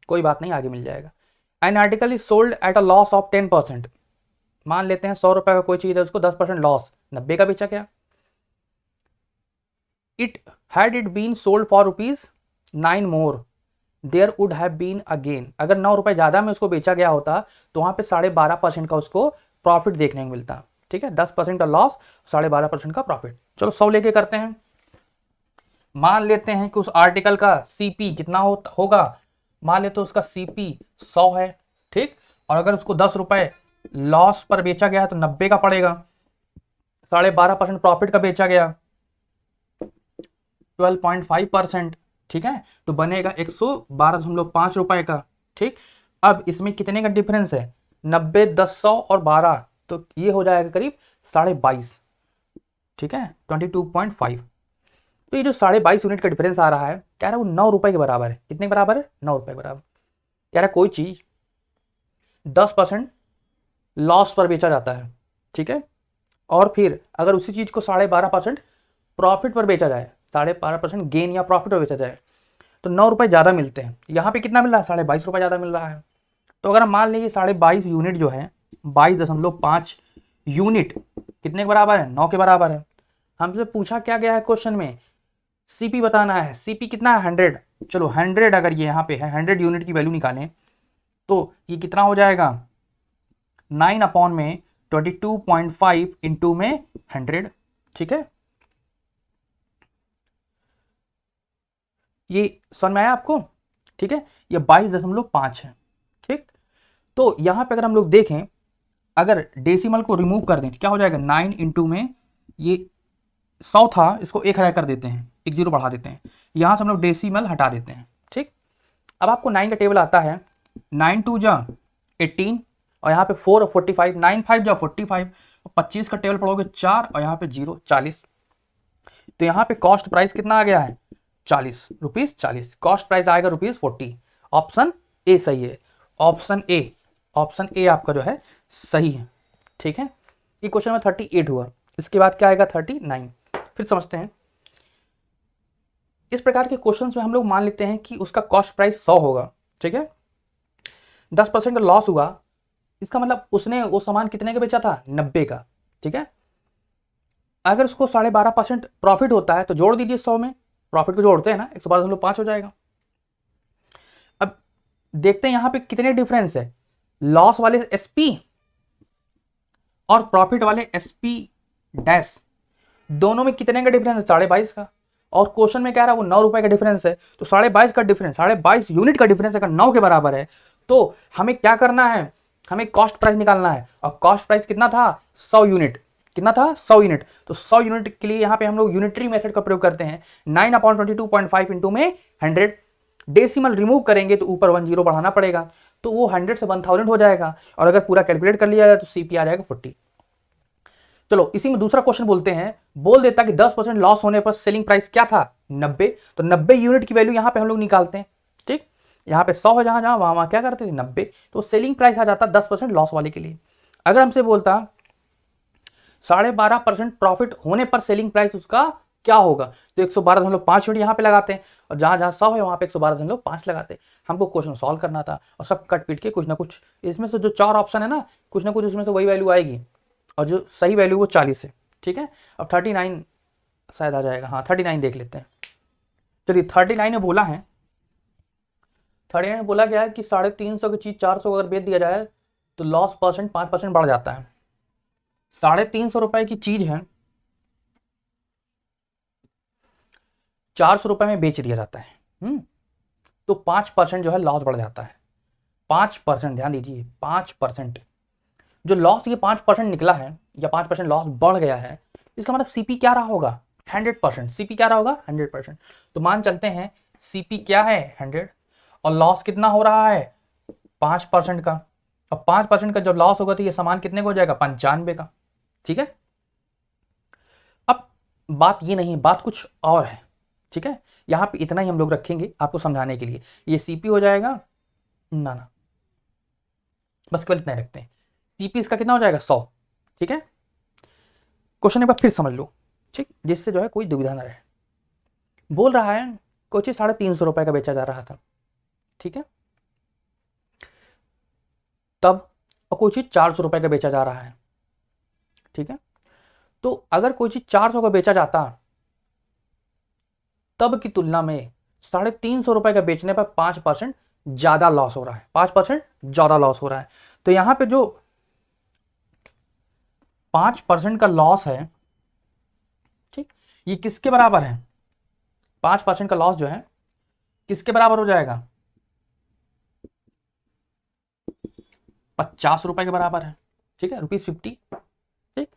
कोई बात नहीं, आगे मिल जाएगा। An article is sold at a loss of 10%। मान लेते हैं 100 रुपए का कोई चीज है, उसको 10% लॉस, 90 का बेचा क्या। It had it been sold for ₹9 more, there would have been a gain. अगर 9 रुपए ज्यादा में उसको बेचा गया होता तो वहां पे 12.5% का उसको प्रॉफिट देखने को मिलता, ठीक है। 10% का लॉस, 12.5% का प्रॉफिट। चलो 100 लेके करते हैं। मान लेते हैं कि उस आर्टिकल का सीपी कितना होगा, मान लेते हैं उसका सीपी 100 है, ठीक। और अगर उसको 10 रुपए लॉस पर बेचा गया है तो 90 का पड़ेगा। 12.5% प्रॉफिट का बेचा गया 12.5%, ठीक है, तो बनेगा 112.5 रुपए का। ठीक, अब इसमें कितने का डिफरेंस है, 90, 10, 100 और 12, तो ये हो जाएगा करीब 22.5, ठीक है, 22.5। तो ये जो 22.5 यूनिट का डिफरेंस आ रहा है, कह रहा है वो 9 रुपए के बराबर है। कितने के बराबर है, 9 रुपए के बराबर। कह रहा है कोई चीज 10% लॉस पर बेचा जाता है, ठीक है, और फिर अगर उसी चीज को 12.5% प्रॉफिट पर बेचा जाए, 12.5% गेन या प्रॉफिट पर बेचा जाए, तो 9 रुपए ज्यादा मिलते हैं। यहाँ पे कितना मिल रहा है, 22.5 रुपए ज्यादा मिल रहा है। तो अगर हम मान लीजिए 22.5 यूनिट जो है 22.5 यूनिट कितने के बराबर है, 9 के बराबर है। हमसे पूछा क्या गया है क्वेश्चन में, सीपी बताना है। सीपी कितना है, 100। चलो 100 अगर ये यहाँ पे है, 100 यूनिट की वैल्यू निकालें तो ये कितना हो जाएगा, 9/22.5 इंटू में 100, ठीक है। ये समझ में आया आपको, ठीक है, ये 22.5 है, ठीक। तो यहां पे अगर हम लोग देखें, अगर डेसिमल को रिमूव कर दें तो क्या हो जाएगा, 9 इंटू में ये 100 था, इसको 1000 कर देते हैं, एक जीरो बढ़ा देते हैं, यहां से हम लोग डेसिमल हटा देते हैं, ठीक। अब आपको 9 का टेबल आता है, 9 2 जा 18 और यहाँ पे 4 और 45, 9 5 जा 45, 25 का टेबल पढ़ोगे 4 और यहाँ पे 0 40। तो यहाँ पे कॉस्ट प्राइस कितना आ गया है, 40 रुपीज 40, कॉस्ट प्राइस आएगा ₹40। ऑप्शन ए सही है, ऑप्शन ए आपका जो है सही है, ठीक है। ये क्वेश्चन में 38 हुआ, इसके बाद क्या आएगा 39। फिर समझते हैं, इस प्रकार के क्वेश्चंस में हम लोग मान लेते हैं कि उसका कॉस्ट प्राइस 100 होगा, ठीक है, 10% का लॉस हुआ, इसका मतलब उसने वो सामान कितने का बेचा था, 90 का, ठीक है। अगर उसको 12.5% प्रॉफिट होता है तो जोड़ दीजिए 100 में, प्रॉफिट को जोड़ते हैं ना, 112.5 हो जाएगा। अब देखते हैं यहां पे कितने डिफरेंस है, लॉस वाले एसपी और प्रॉफिट वाले एसपी डैश, दोनों में कितने का डिफरेंस है, 22.5 का। और क्वेश्चन में कह रहा है वो 9 रुपए का डिफरेंस है, तो 22.5 का डिफरेंस, 22.5 यूनिट का डिफरेंस अगर 9 के बराबर है, तो हमें क्या करना है, हमें कॉस्ट प्राइस निकालना है। और कॉस्ट प्राइस कितना था, 100 यूनिट, कितना था, 100 यूनिट। तो 100 यूनिट के लिए यहां पे हम लोग यूनिटरी मेथड का प्रयोग करते हैं, 9/22.5 इंटू में 100, डेसिमल रिमूव करेंगे तो ऊपर 1 जीरो बढ़ाना पड़ेगा, तो वो 100 से 1000 हो जाएगा। और अगर पूरा कैलकुलेट कर लिया जाए तो सीपी आ जाएगा 40। चलो इसी में दूसरा क्वेश्चन बोलते हैं, बोल देता कि 10% लॉस होने पर सेलिंग प्राइस क्या था, 90। तो 90 यूनिट की वैल्यू यहां पे हम लोग निकालते हैं, ठीक। यहां पे 100 है, जहां जहां वहां क्या करते थे, 90, तो सेलिंग प्राइस आ जाता 10% लॉस वाले के लिए। अगर हमसे बोलता 12.5% प्रॉफिट होने पर सेलिंग प्राइस उसका क्या होगा, तो 112.5 यूनिट यहां पे लगाते हैं, और जहां जहां 100 है वहां पे 112.5 लगाते हैं। हमको क्वेश्चन सॉल्व करना था, और सब कट पीट के कुछ ना कुछ, इसमें से जो 4 ऑप्शन है ना, कुछ ना कुछ उसमें से वही वैल्यू आएगी, और जो सही वैल्यू वो 40 है, ठीक है। अब 39 शायद आ जाएगा, हाँ 39 देख लेते हैं। चलिए 39 ने बोला है, 39 ने बोला क्या है कि 350 की चीज 400 अगर बेच दिया जाए तो लॉस परसेंट 5% बढ़ जाता है। 350 रुपए की चीज है, 400 रुपए में बेच दिया जाता है, तो 5% जो है लॉस बढ़ जाता है। 5%, ध्यान दीजिए 5%, जो लॉस ये 5% निकला है, या 5% लॉस बढ़ गया है, इसका मतलब सीपी क्या रहा होगा, 100%। सीपी क्या रहा होगा, 100%। तो मान चलते हैं सीपी क्या है, 100, और लॉस कितना हो रहा है, 5% का। और 5% का जब लॉस होगा तो ये सामान कितने का हो जाएगा, 95 का, ठीक है। अब बात ये नहीं, बात कुछ और है, ठीक है। यहां पे इतना ही हम लोग रखेंगे आपको समझाने के लिए। ये सीपी हो जाएगा ना, बस केवल इतना ही रखते हैं। सीपी इसका कितना हो जाएगा, 100, ठीक है। क्वेश्चन एक बार फिर समझ लो, ठीक, जिससे जो है कोई दुविधा ना रहे। बोल रहा है कोई चीज 350 रुपए का बेचा जा रहा था, ठीक है, तब और कोई चीज 400 रुपए का बेचा जा रहा है, ठीक है। तो अगर कोई चीज 400 का बेचा जाता, तब की तुलना में 350 रुपए का बेचने पर 5% ज्यादा लॉस हो रहा है, 5% ज्यादा लॉस हो रहा है। तो यहां पे जो 5% का लॉस है, ठीक, ये किसके बराबर है, 5% का लॉस जो है किसके बराबर हो जाएगा, 50 रुपए के बराबर है, ठीक है, ₹50, ठीक।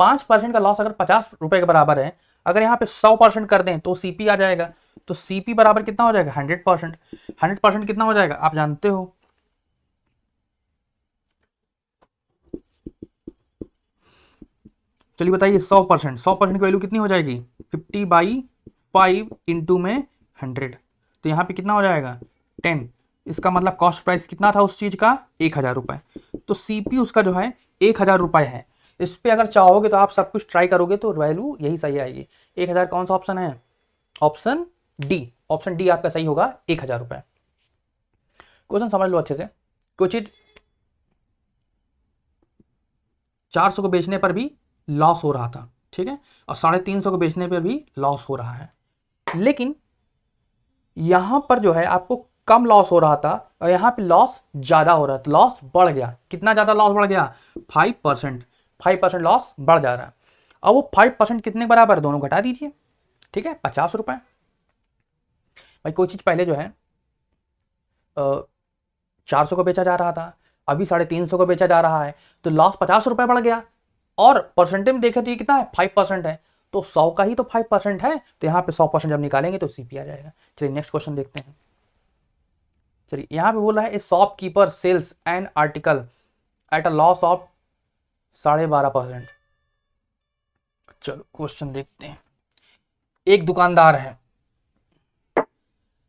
5% का लॉस अगर 50 रुपए के बराबर है, अगर यहाँ पे 100% कर दें तो सीपी आ जाएगा। तो सीपी बराबर कितना हो जाएगा? 100%। 100% कितना हो जाएगा आप जानते हो? चलिए बताइए 100%। 100% की वैल्यू कितनी हो जाएगी? 50/5 इंटू में 100। तो यहाँ पे कितना हो जाएगा? 10। इसका मतलब कॉस्ट प्राइस कितना था उस चीज का? 1000 रुपए। तो सीपी उसका जो है 1000 रुपए है। इस पे अगर चाहोगे तो आप सब कुछ ट्राई करोगे तो वैल्यू यही सही आएगी। 1000 कौन सा ऑप्शन है? Option D. ऑप्शन डी आपका सही होगा, 1000 रुपए। क्वेश्चन समझ लो अच्छे से। कोई चीज 400 को बेचने पर भी लॉस हो रहा था, ठीक है, और 350 को बेचने पर भी लॉस हो रहा है, लेकिन यहां पर जो है आपको कम लॉस हो रहा था और यहां पे लॉस ज्यादा हो रहा था, लॉस बढ़ गया। कितना ज्यादा लॉस बढ़ गया? 5%। 5% लॉस बढ़ जा रहा है। अब वो 5% कितने बराबर? दोनों घटा दीजिए, ठीक है, 50 रुपए। भाई कोई चीज पहले जो है 400 को बेचा जा रहा था, अभी 350 को बेचा जा रहा है, तो लॉस 50 रुपए बढ़ गया। और परसेंटेज में देखें तो ये कितना है? 5% है। तो 100 का ही तो 5% है, तो यहाँ पे 100% जब निकालेंगे तो सीपी आ जाएगा। चलिए नेक्स्ट क्वेश्चन देखते हैं। चलिए यहाँ पे बोल रहा है a shopkeeper sells an article at a loss of 12.5%। चलो क्वेश्चन देखते हैं। एक दुकानदार है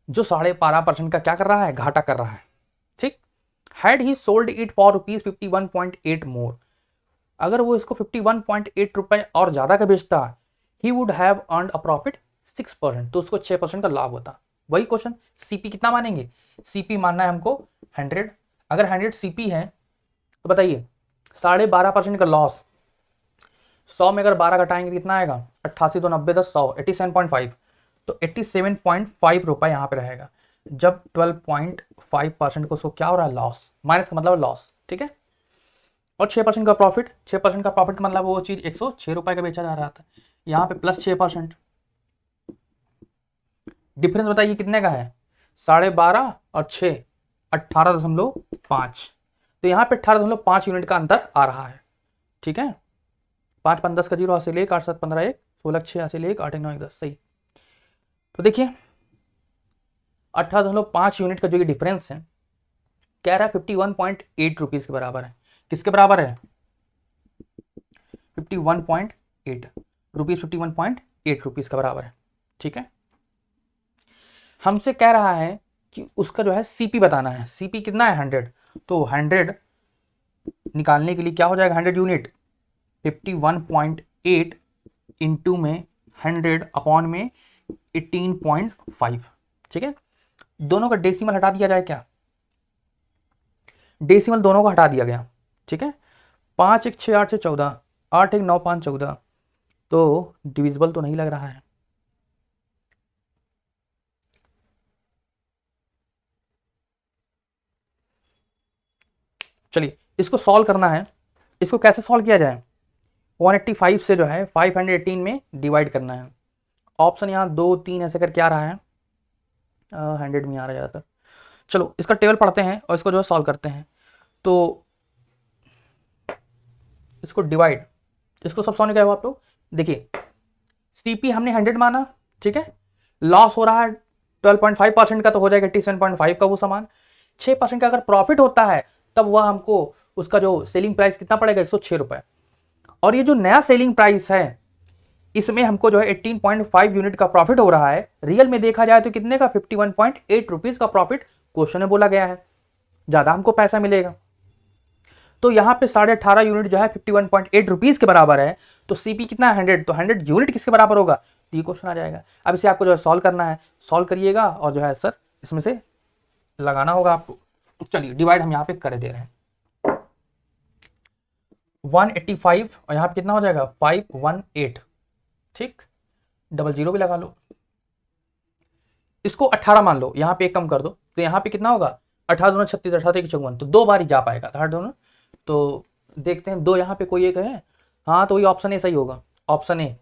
जो 12.5% का क्या कर रहा है? घाटा कर रहा है, ठीक। Had he sold it for ₹51.8 मोर। अगर वो इसको 51.8 रुपए और ज्यादा का बेचता, he would have earn a profit 6%, तो उसको 6% का लाभ होता। वही क्वेश्चन, सीपी कितना मानेंगे? सीपी मानना है हमको 100। अगर 100 सीपी है तो बताइए 12.5% का लॉस, 100 में अगर 12 घटाएंगे तो कितना आएगा? 88 2 90 10 100, 87.5। तो 87.5 रुपए यहाँ पे रहेगा। जब 12.5% को उसको क्या हो रहा है? लॉस। माइनस का मतलब लॉस, ठीक है। और 6% का प्रॉफिट, 6% का प्रॉफिट का मतलब वो चीज 106 रुपए का बेचा जा रहा था, यहाँ पे प्लस 6%। डिफरेंस बताइए कितने का है? 12.5 और 6, 18.5। तो यहाँ पे 18.5 यूनिट का अंतर आ रहा है, ठीक है। 5 5 10 का 0 हासिल 1, 8 7 15 1, 16 6 हासिल 1, 8 9 1 10, सही। तो देखिए 18.5 यूनिट का जो ये डिफरेंस है, कह रहा है 51.8 रुपीज के बराबर है। किसके बराबर है? 51.8 रुपीज, 51.8 रुपीज का बराबर है, ठीक है। हमसे कह रहा है कि उसका जो है सीपी बताना है। सीपी कितना है? 100। तो 100 निकालने के लिए क्या हो जाएगा? 100 यूनिट 51.8 इंटू में 100 अपॉन में 18.5, ठीक है। दोनों का डेसिमल हटा दिया जाए क्या? डेसिमल दोनों का हटा दिया गया, ठीक है। 5 1 6 8 6 14, 8 1 9 5 14, तो डिविजिबल तो नहीं लग रहा है। चलिए इसको सॉल्व करना है। इसको कैसे सॉल्व किया जाए? 185 से जो है 518 में डिवाइड करना है। ऑप्शन यहाँ 2 3 ऐसे करके आ रहा है, 100 में आ रहा है ज़्यादातर। चलो इसका टेबल पढ़ते हैं और इसको जो है सॉल्व करते हैं। तो इसको डिवाइड, इसको सब सॉल्व क्या हुआ आप लोग देखिए। सीपी हमने 100 माना, ठीक है। लॉस हो रहा है 12.5% का, तो हो जाएगा 87.5 का वो सामान। 6% का अगर प्रॉफिट होता है तब वह हमको उसका जो सेलिंग प्राइस कितना पड़ेगा? 106 रुपए। और ये जो नया सेलिंग प्राइस है इसमें हमको जो है 18.5 यूनिट का प्रॉफिट हो रहा है। रियल में देखा जाए तो कितने का? 51.8 रुपीज का प्रॉफिट क्वेश्चन में बोला गया है, ज्यादा हमको पैसा मिलेगा। तो यहाँ पे 18.5 यूनिट जो है 51.8 रुपीज के बराबर है। तो सीपी कितना है? 100। तो 100 यूनिट किसके बराबर होगा? तो ये क्वेश्चन आ जाएगा। अब इसे आपको जो है सॉल्व करना है, सॉल्व करिएगा और जो है सर इसमें से लगाना होगा आपको। चलिए डिवाइड हम यहाँ पे कर दे रहे हैं। 185 और यहाँ पे कितना हो जाएगा? 518, ठीक। 00 भी लगा लो। इसको 18 मान लो, यहाँ पे एक कम कर दो, तो यहाँ पे कितना होगा? 18 2 36, 18 1 54, तो 2 बार ही जा पाएगा 18 दोनों। तो देखते हैं 2 यहाँ पे कोई एक है, हाँ, तो ये ऑप्शन ए सही होगा। ऑप्शन ए,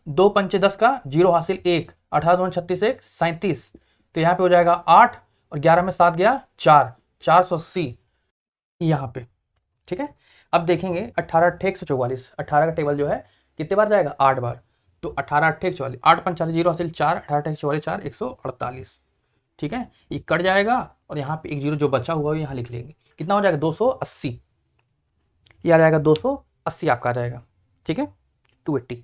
2 पंचे 10 का 0 हासिल 1, 18 2 36 1 37, तो यहाँ पे हो जाएगा 8 और 11 में 7 गया 4, 480 यहाँ पे, ठीक है। अब देखेंगे 18 अट्ठे 144, 18 का टेबल जो है कितने बार जाएगा, 8 बार। तो 18 अट्ठे 144, 8 पंचालीस, जीरो हासिल 4, 18 अट्ठे 144 4, 148। ठीक है, ये कट जाएगा और यहाँ पे एक जीरो जो बचा हुआ है यहाँ लिख लेंगे, कितना हो जाएगा 280, ये आ जाएगा 280 आपका आ जाएगा। ठीक है, 280।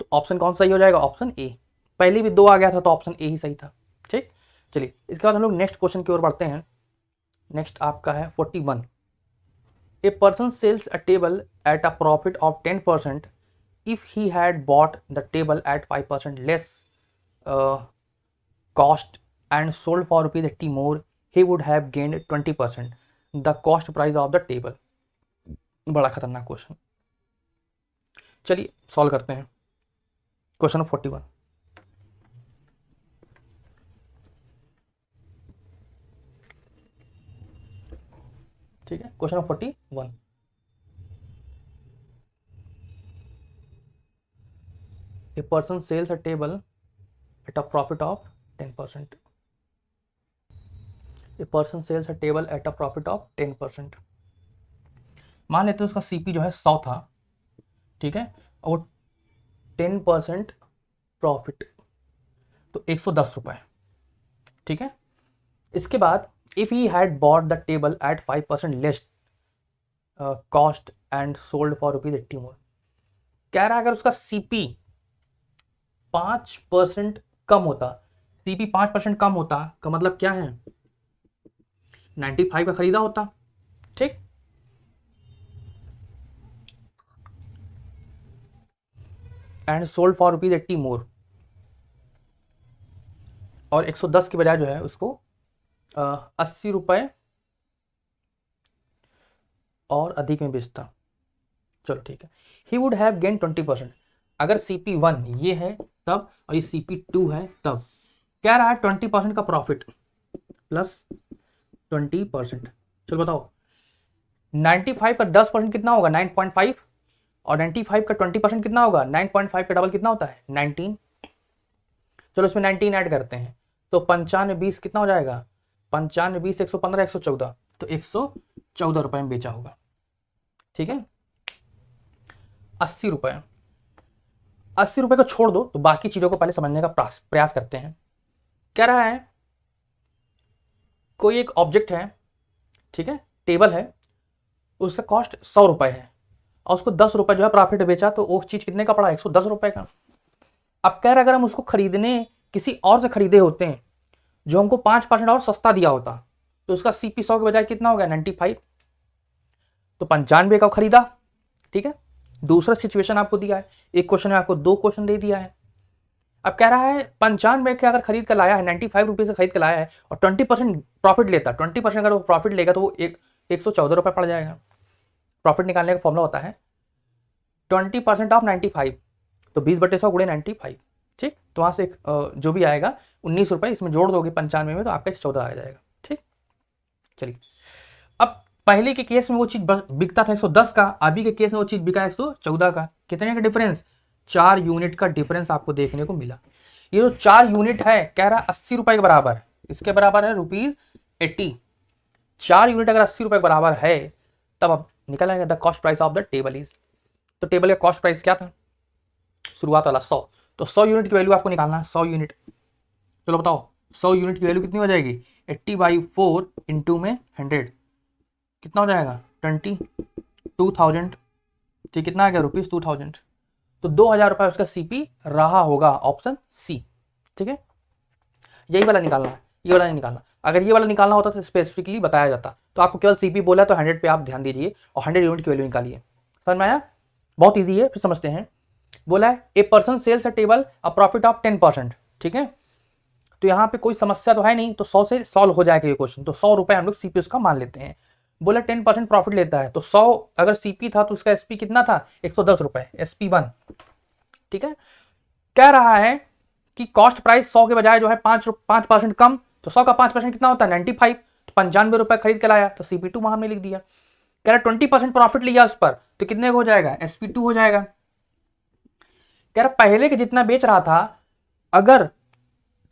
तो ऑप्शन कौन सा ही हो जाएगा, ऑप्शन ए। पहले भी 2 आ गया था तो ऑप्शन ए ही सही था। ठीक, चलिए इसके बाद हम लोग नेक्स्ट क्वेश्चन की ओर बढ़ते हैं। नेक्स्ट आपका है 41। A person sells a table at a profit of 10% if he had bought the table at 5% less cost and sold for rupees 80 more, he would have gained 20% the cost price of the table। बड़ा खतरनाक question, चलिए solve करते हैं। Question number 41। ठीक है, question number 41। A person sells a table at a profit of 10%. A person sells a table at a profit of 10%। मान लेते हैं उसका सीपी जो है 100 था, ठीक है, और वो 10% प्रॉफिट, तो 110 रुपए। ठीक है, इसके बाद if he had bought the table at 5% less cost and sold for rupees 80 more. कह रहा है अगर उसका सीपी 5% कम होता, सीपी 5% कम होता का मतलब क्या है, 95 का खरीदा होता। ठीक, एंड सोल्ड फॉर रुपीज 80 मोर, और 110 की बजाय जो है उसको 80 रुपए और अधिक में बेचता। चलो ठीक है, ही वुड हैव गेन 20%। अगर CP1 ये है तब, और ये CP2 है तब। क्या रहा है 20% का प्रॉफिट प्लस 20%। चलो बताओ, 95 का 10% कितना होगा, 9.5, और 95 का 20% कितना होगा, 9.5 का डबल कितना होता है, 19। चलो इसमें 19 ऐड करते हैं तो 95 20 कितना हो जाएगा, 95 20 115 114, तो 114 रुपए में बेचा होगा। ठीक है, 80 रुपए, 80 रुपए को छोड़ दो, तो बाकी चीजों को पहले समझने का प्रयास करते हैं। क्या रहा है, कोई एक ऑब्जेक्ट है, ठीक है, टेबल है, उसका कॉस्ट 100 रुपए है और उसको 10 रुपए जो है प्रॉफिट बेचा, तो वो चीज कितने का पड़ा, 110 रुपए का। अब कह रहा अगर हम उसको खरीदने किसी और से खरीदे होते हैं जो हमको 5% और सस्ता दिया होता, तो उसका CP 100 के बजाय कितना हो गया, 95, तो 95 का खरीदा। ठीक है, दूसरा सिचुएशन आपको दिया है, एक क्वेश्चन में आपको 2 क्वेश्चन दे दिया है। अब कह रहा है 95 के अगर खरीद कर लाया है, 95 रुपये से खरीद कर लाया है और 20% प्रॉफिट लेता, 20% अगर वो प्रॉफिट लेगा तो वो 114 रुपये पड़ जाएगा। प्रॉफिट निकालने का फॉर्मूला होता है 20% ऑफ 95, तो 20/100 गुणे 95। ठीक, तो वहां से जो भी आएगा 19 रुपये इसमें जोड़ दोगे 95 में, तो आपका 114 आ जाएगा। ठीक, चलिए अब पहले के केस में वो चीज बिकता था 110 का, अभी के केस में वो चीज बिका 114 का। कितने का डिफरेंस, 4 यूनिट का डिफरेंस आपको देखने को मिला। ये जो 4 यूनिट है कह रहा 80 रुपए के बराबर है, इसके बराबर है ₹80। 4 यूनिट अगर 80 रुपए के बराबर है तब अब निकल आएगा the cost price of the table is. तो टेबल का कॉस्ट प्राइस क्या था, शुरुआत वाला 100, तो 100 यूनिट की वैल्यू आपको निकालना है, 100 यूनिट। चलो बताओ 100 यूनिट की वैल्यू कितनी हो जाएगी, 80/4 इंटू में 100 कितना हो जाएगा, 22,000। ठीक, कितना आ गया, ₹2000। तो 2000 रुपये उसका CP रहा होगा, ऑप्शन सी। ठीक है, यही वाला निकालना है, ये वाला नहीं निकालना। अगर ये वाला निकालना होता तो स्पेसिफिकली बताया जाता, तो आपको केवल CP बोला तो 100 पे आप ध्यान दीजिए और 100 यूनिट की वैल्यू निकालिए। समझ में आया, बहुत ईजी है, फिर समझते हैं। बोला है a person sells a table a profit of 10%। ठीक है, तो यहाँ पे कोई समस्या तो है नहीं, तो 100 से सॉल्व हो जाएगा ये क्वेश्चन। तो 100 रुपए हम लोग CP उसका मान लेते हैं। बोला 10% प्रॉफिट लेता है, तो 100 अगर CP था तो उसका SP कितना था, 110 रुपए, SP1। ठीक है, कह रहा है कि कॉस्ट प्राइस 100 के बजाय जो है 5% कम, तो 100 का 5% कितना होता है, 95, तो 95 रुपए खरीद के लाया, तो CP2 वहां में लिख दिया। कह रहा 20% प्रॉफिट लिया उस पर, तो कितने हो जाएगा, SP2 हो जाएगा। कह रहा पहले के जितना बेच रहा था, अगर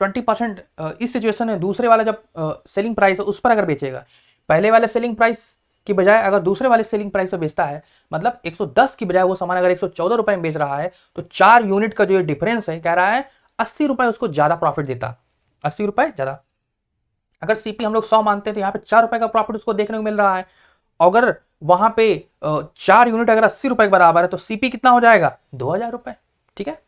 20% इस सिचुएशन में दूसरे वाला जब सेलिंग प्राइस है उस पर अगर बेचेगा, पहले वाले सेलिंग प्राइस की बजाय अगर दूसरे वाले सेलिंग प्राइस पे बेचता है, मतलब 110 की बजाय वो सामान अगर 114 रुपए में बेच रहा है, तो 4 यूनिट का जो ये डिफरेंस है, कह रहा है 80 रुपए उसको ज्यादा प्रॉफिट देता, 80 रुपए ज्यादा। अगर सीपी हम लोग 100 मानते हैं तो यहाँ पे 4 रुपए का प्रॉफिट उसको देखने को मिल रहा है। अगर वहां पे 4 यूनिट अगर 80 रुपए के बराबर है तो सीपी कितना हो जाएगा, 2000 रुपए। ठीक है,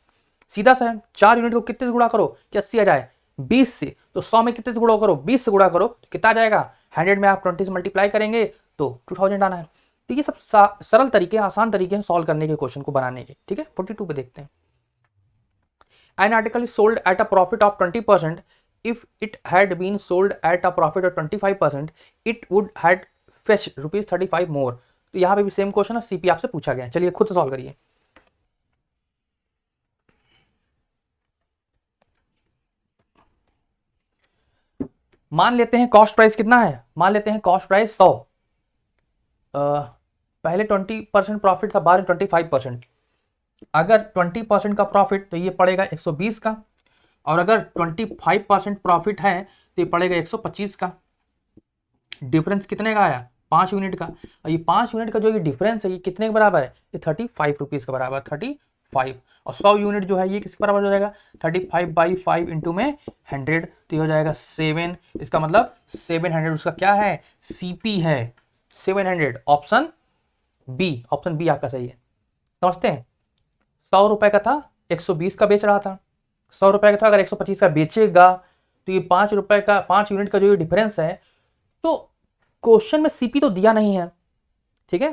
सीधा सा है। 4 यूनिट को कितने से गुणा करो कि 80 आ जाए, 20 से, तो 100 में कितने से गुणा करो, 20 से गुणा करो तो कितना आ जाएगा, 100 में आप 20 से मल्टीप्लाई करेंगे तो 2000 आना है। तो ये सब सरल तरीके, आसान तरीके हैं सॉल्व करने के, क्वेश्चन को बनाने के। ठीक है, 42 पे देखते हैं। An article is sold at a profit of 20%. If it had been sold at a profit of 25%, it would had fetched ₹35 more. तो यहाँ पे भी सेम क्वेश्चन है, सीपी आपसे पूछा गया है। चलिए खुद से सॉल्व करिए। मान लेते हैं कॉस्ट प्राइस कितना है, मान लेते हैं कॉस्ट प्राइस 100, पहले 20% प्रॉफिट था, बाद में 25%। अगर 20% का प्रॉफिट तो ये पड़ेगा 120 का, और अगर 25% प्रॉफिट है तो ये पड़ेगा 125 का। डिफरेंस कितने का आया, 5 यूनिट का। और ये 5 यूनिट का जो ये डिफरेंस है ये कितने के बराबर है, ये 35 रुपीज़ के बराबर, 35। और 100 यूनिट जो है ये किसके बराबर हो जाएगा, 35/5 इंटू में 100, तो ये हो जाएगा 7। इसका मतलब 700 उसका क्या है, सीपी है 700। ऑप्शन बी, ऑप्शन बी आपका सही है। समझते हैं, 100 रुपए का था, 120 का बेच रहा था। 100 रुपए का था, अगर 125 का बेचेगा तो ये 5 रुपए का, 5 यूनिट का जो ये डिफरेंस है, तो क्वेश्चन में सीपी तो दिया नहीं है। ठीक है,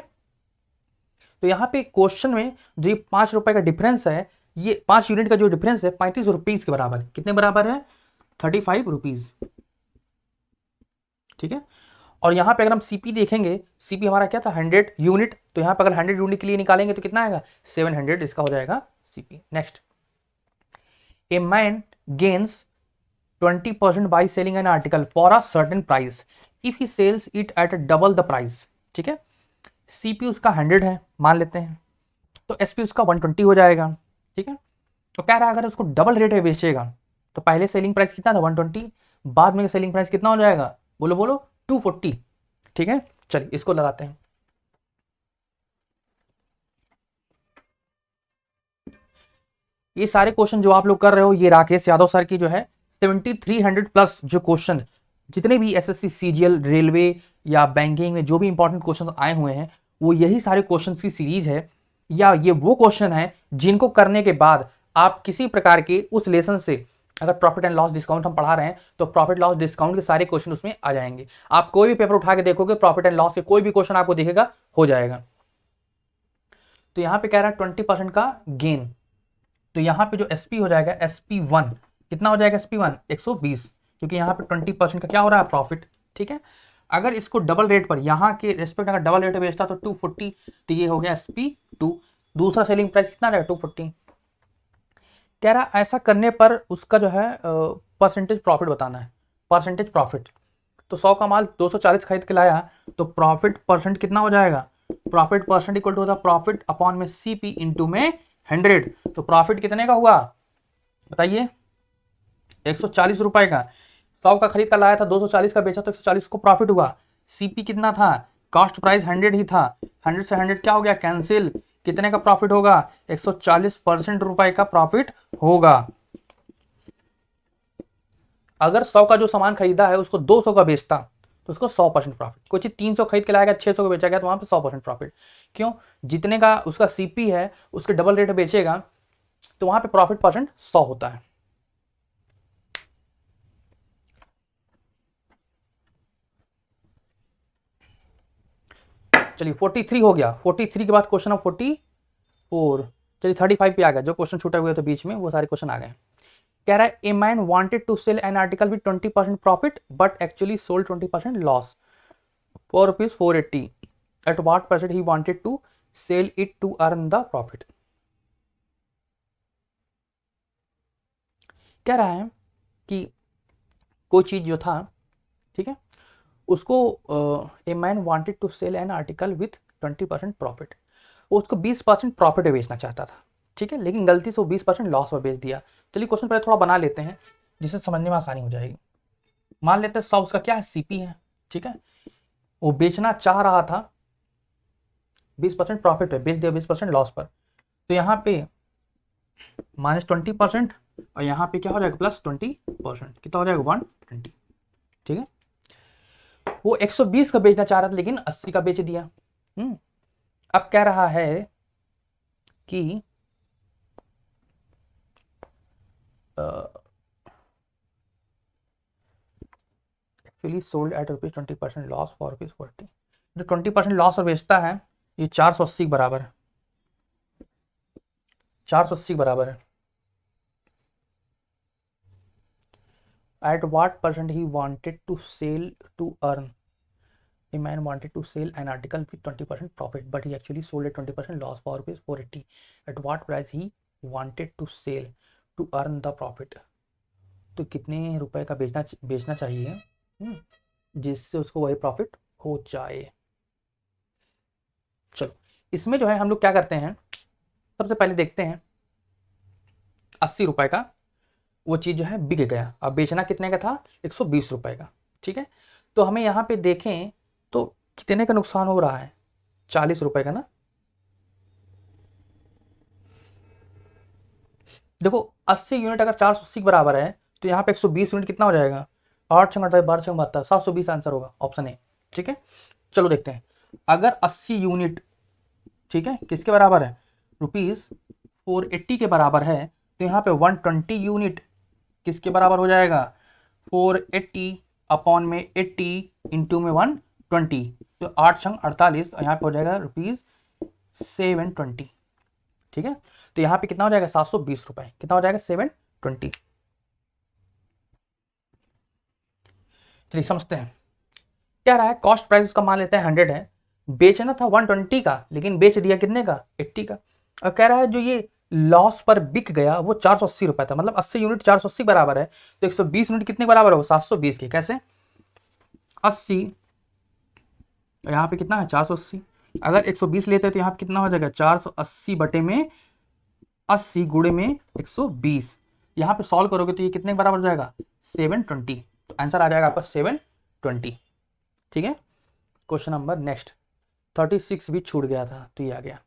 तो यहां पे क्वेश्चन में जो ये 5 रुपए का डिफरेंस है, ये 5 यूनिट का जो डिफरेंस है 35 रुपीज के बराबर। कितने बराबर है, 35 रुपीज। ठीक है, और यहां पे अगर हम सीपी देखेंगे, सीपी हमारा क्या था, 100 यूनिट, तो यहां पे अगर 100 यूनिट के लिए निकालेंगे तो कितना आएगा, 700। इसका हो जाएगा CP. Next, a man gains 20% by selling an article for a certain price if he sells it at double the price. ठीक है, सीपी उसका 100 है मान लेते हैं, तो एसपी उसका 120 हो जाएगा। ठीक है, तो कह रहा है अगर उसको डबल रेट में बेचेगा तो पहले सेलिंग प्राइस कितना था, 120, बाद में सेलिंग प्राइस कितना हो जाएगा, बोलो बोलो, 240। ठीक है, चलिए इसको लगाते हैं। ये सारे क्वेश्चन जो आप लोग कर रहे हो ये राकेश यादव सर की जो है 7300 प्लस जो क्वेश्चन, जितने भी एसएससी, सीजीएल, रेलवे या बैंकिंग में जो भी इंपॉर्टेंट क्वेश्चन आए हुए हैं, वो यही सारे क्वेश्चन की सीरीज है, या ये वो क्वेश्चन है जिनको करने के बाद आप किसी प्रकार के उस लेसन से, अगर प्रॉफिट एंड लॉस डिस्काउंट हम पढ़ा रहे हैं तो प्रॉफिट लॉस डिस्काउंट के सारे क्वेश्चन उसमें आ जाएंगे। आप कोई भी पेपर उठा के देखोगे, प्रॉफिट एंड लॉस के कोई भी क्वेश्चन आपको दिखेगा, हो जाएगा। तो यहां पे कह रहा है 20% का गेन, तो यहां पे जो एसपी हो जाएगा, SP1 कितना हो जाएगा, SP1 120, क्योंकि यहां पे 20% का क्या हो रहा है, प्रॉफिट। ठीक है, अगर इसको डबल रेट पर, यहां के रेस्पेक्ट अगर डबल रेट पे बेचता तो 240, तो ये हो गया SP2। दूसरा सेलिंग प्राइस कितना रहेगा, 240। कह रहा ऐसा करने पर उसका जो है परसेंटेज प्रॉफिट बताना है, परसेंटेज प्रॉफिट। तो 100 का माल 240 खरीद के लाया, तो प्रॉफिट परसेंट कितना हो जाएगा, प्रॉफिट परसेंट इक्वल टू होता है प्रॉफिट अपॉन में सीपी इंटू में 100। तो प्रॉफिट कितने का हुआ बताइए, 140 रुपए का। 100 का खरीद का लाया था, 240 का बेचा तो 140 को प्रॉफिट हुआ। सीपी कितना था, कॉस्ट प्राइस 100 ही था, 100 से 100 क्या हो गया, कैंसिल। कितने का प्रॉफिट होगा, 140% रुपए का प्रॉफिट होगा। अगर 100 का जो सामान खरीदा है उसको 200 का बेचता तो उसको 100% प्रॉफिट। कोई चीज 300 खरीद के लाएगा, 600 का बेचा गया तो वहां पे 100% प्रॉफिट। क्यों, जितने का उसका सीपी है उसके डबल रेट बेचेगा तो वहां पे प्रॉफिट परसेंट 100 होता है। चलिए 43 हो गया, 43 के बाद क्वेश्चन ऑफ 44। चलिए 35 पे आ गया, जो क्वेश्चन छूटे हुए थे बीच में वो सारे क्वेश्चन आ गए। कह रहा है a man wanted to sell an article with 20% profit but actually sold 20% loss for ₹480। At what percent he wanted to sell it to earn the profit. कह रहा है कि कोई चीज जो था, ठीक है, उसको a man wanted to sell an article with 20% profit, वो उसको 20% प्रॉफिट में बेचना चाहता था। ठीक है, लेकिन गलती से वो 20% लॉस में बेच दिया। चलिए क्वेश्चन पहले थोड़ा बना लेते हैं जिससे समझने में आसानी हो जाएगी। मान लेते हैं 100 उसका क्या है, सीपी है। ठीक है, वो बेचना चाह रहा था, 20% प्रॉफिट है, बेच दिया 20% लॉस पर, तो यहाँ पे -20% और यहाँ पे क्या हो जाएगा +20%, कितना हो जाएगा 120। ठीक है, वो 120 का बेचना चाह रहा था लेकिन 80 का बेच दिया। अब कह रहा है कि actually sold at ₹20 loss for ₹40। जो 20% लॉस और बेचता है ये 480 के बराबर है, 480 के बराबर है। At what percent he wanted to sell to earn? A man wanted to sell an article with 20% profit, but he actually sold at 20% loss for ₹480. At what price he wanted to sell to earn the profit? तो कितने रुपए का बेचना चाहिए जिससे उसको वही profit हो जाए। चलो इसमें जो है हम लोग क्या करते हैं, सबसे पहले देखते हैं 80 रुपए का वो चीज़ जो है बिक गया, अब बेचना कितने का था 120 रुपए का। ठीक है, तो हमें यहाँ पे देखें तो कितने का नुकसान हो रहा है, 40 रुपए का ना। देखो 80 यूनिट अगर 480 के बराबर है तो यहाँ पे 120 यूनिट कितना हो जाएगा, 8 छंग 28 12 छंग 72, 720 आंसर होगा, ऑप्शन ए। ठीक है, चलो देखते हैं, अगर 80 यूनिट ठीक है किसके बराबर है, ₹480 के बराबर है, तो यहाँ पे 120 यूनिट किसके बराबर हो जाएगा, 480 अपॉन में 80 इंटू में 120, तो 8 छंग 48 और यहाँ पे हो जाएगा ₹720। ठीक है, तो यहाँ पे कितना हो जाएगा 720 रुपए, कितना हो जाएगा 720। चलिए समझते हैं क्या रहा है, कॉस्ट प्राइस उसका मान लेते हैं 100 है, बेचना था 120 का लेकिन बेच दिया कितने का 80 का, और कह रहा है जो ये लॉस पर बिक गया वो 480 रुपए था, मतलब 80 यूनिट 480 बराबर है, तो 120 यूनिट कितने बराबर हो 720 के, कैसे 80 यहाँ पे कितना है 480, अगर 120 लेते हैं तो यहाँ पे कितना हो जाएगा 480 बटे में 80 गुणे में 120, यहाँ पे सॉल्व करोगे तो ये कितने बराबर हो जाएगा 720, तो आंसर आ जाएगा आपका 720। ठीक है, क्वेश्चन नंबर नेक्स्ट 36 भी छूट गया था तो ये आ गया,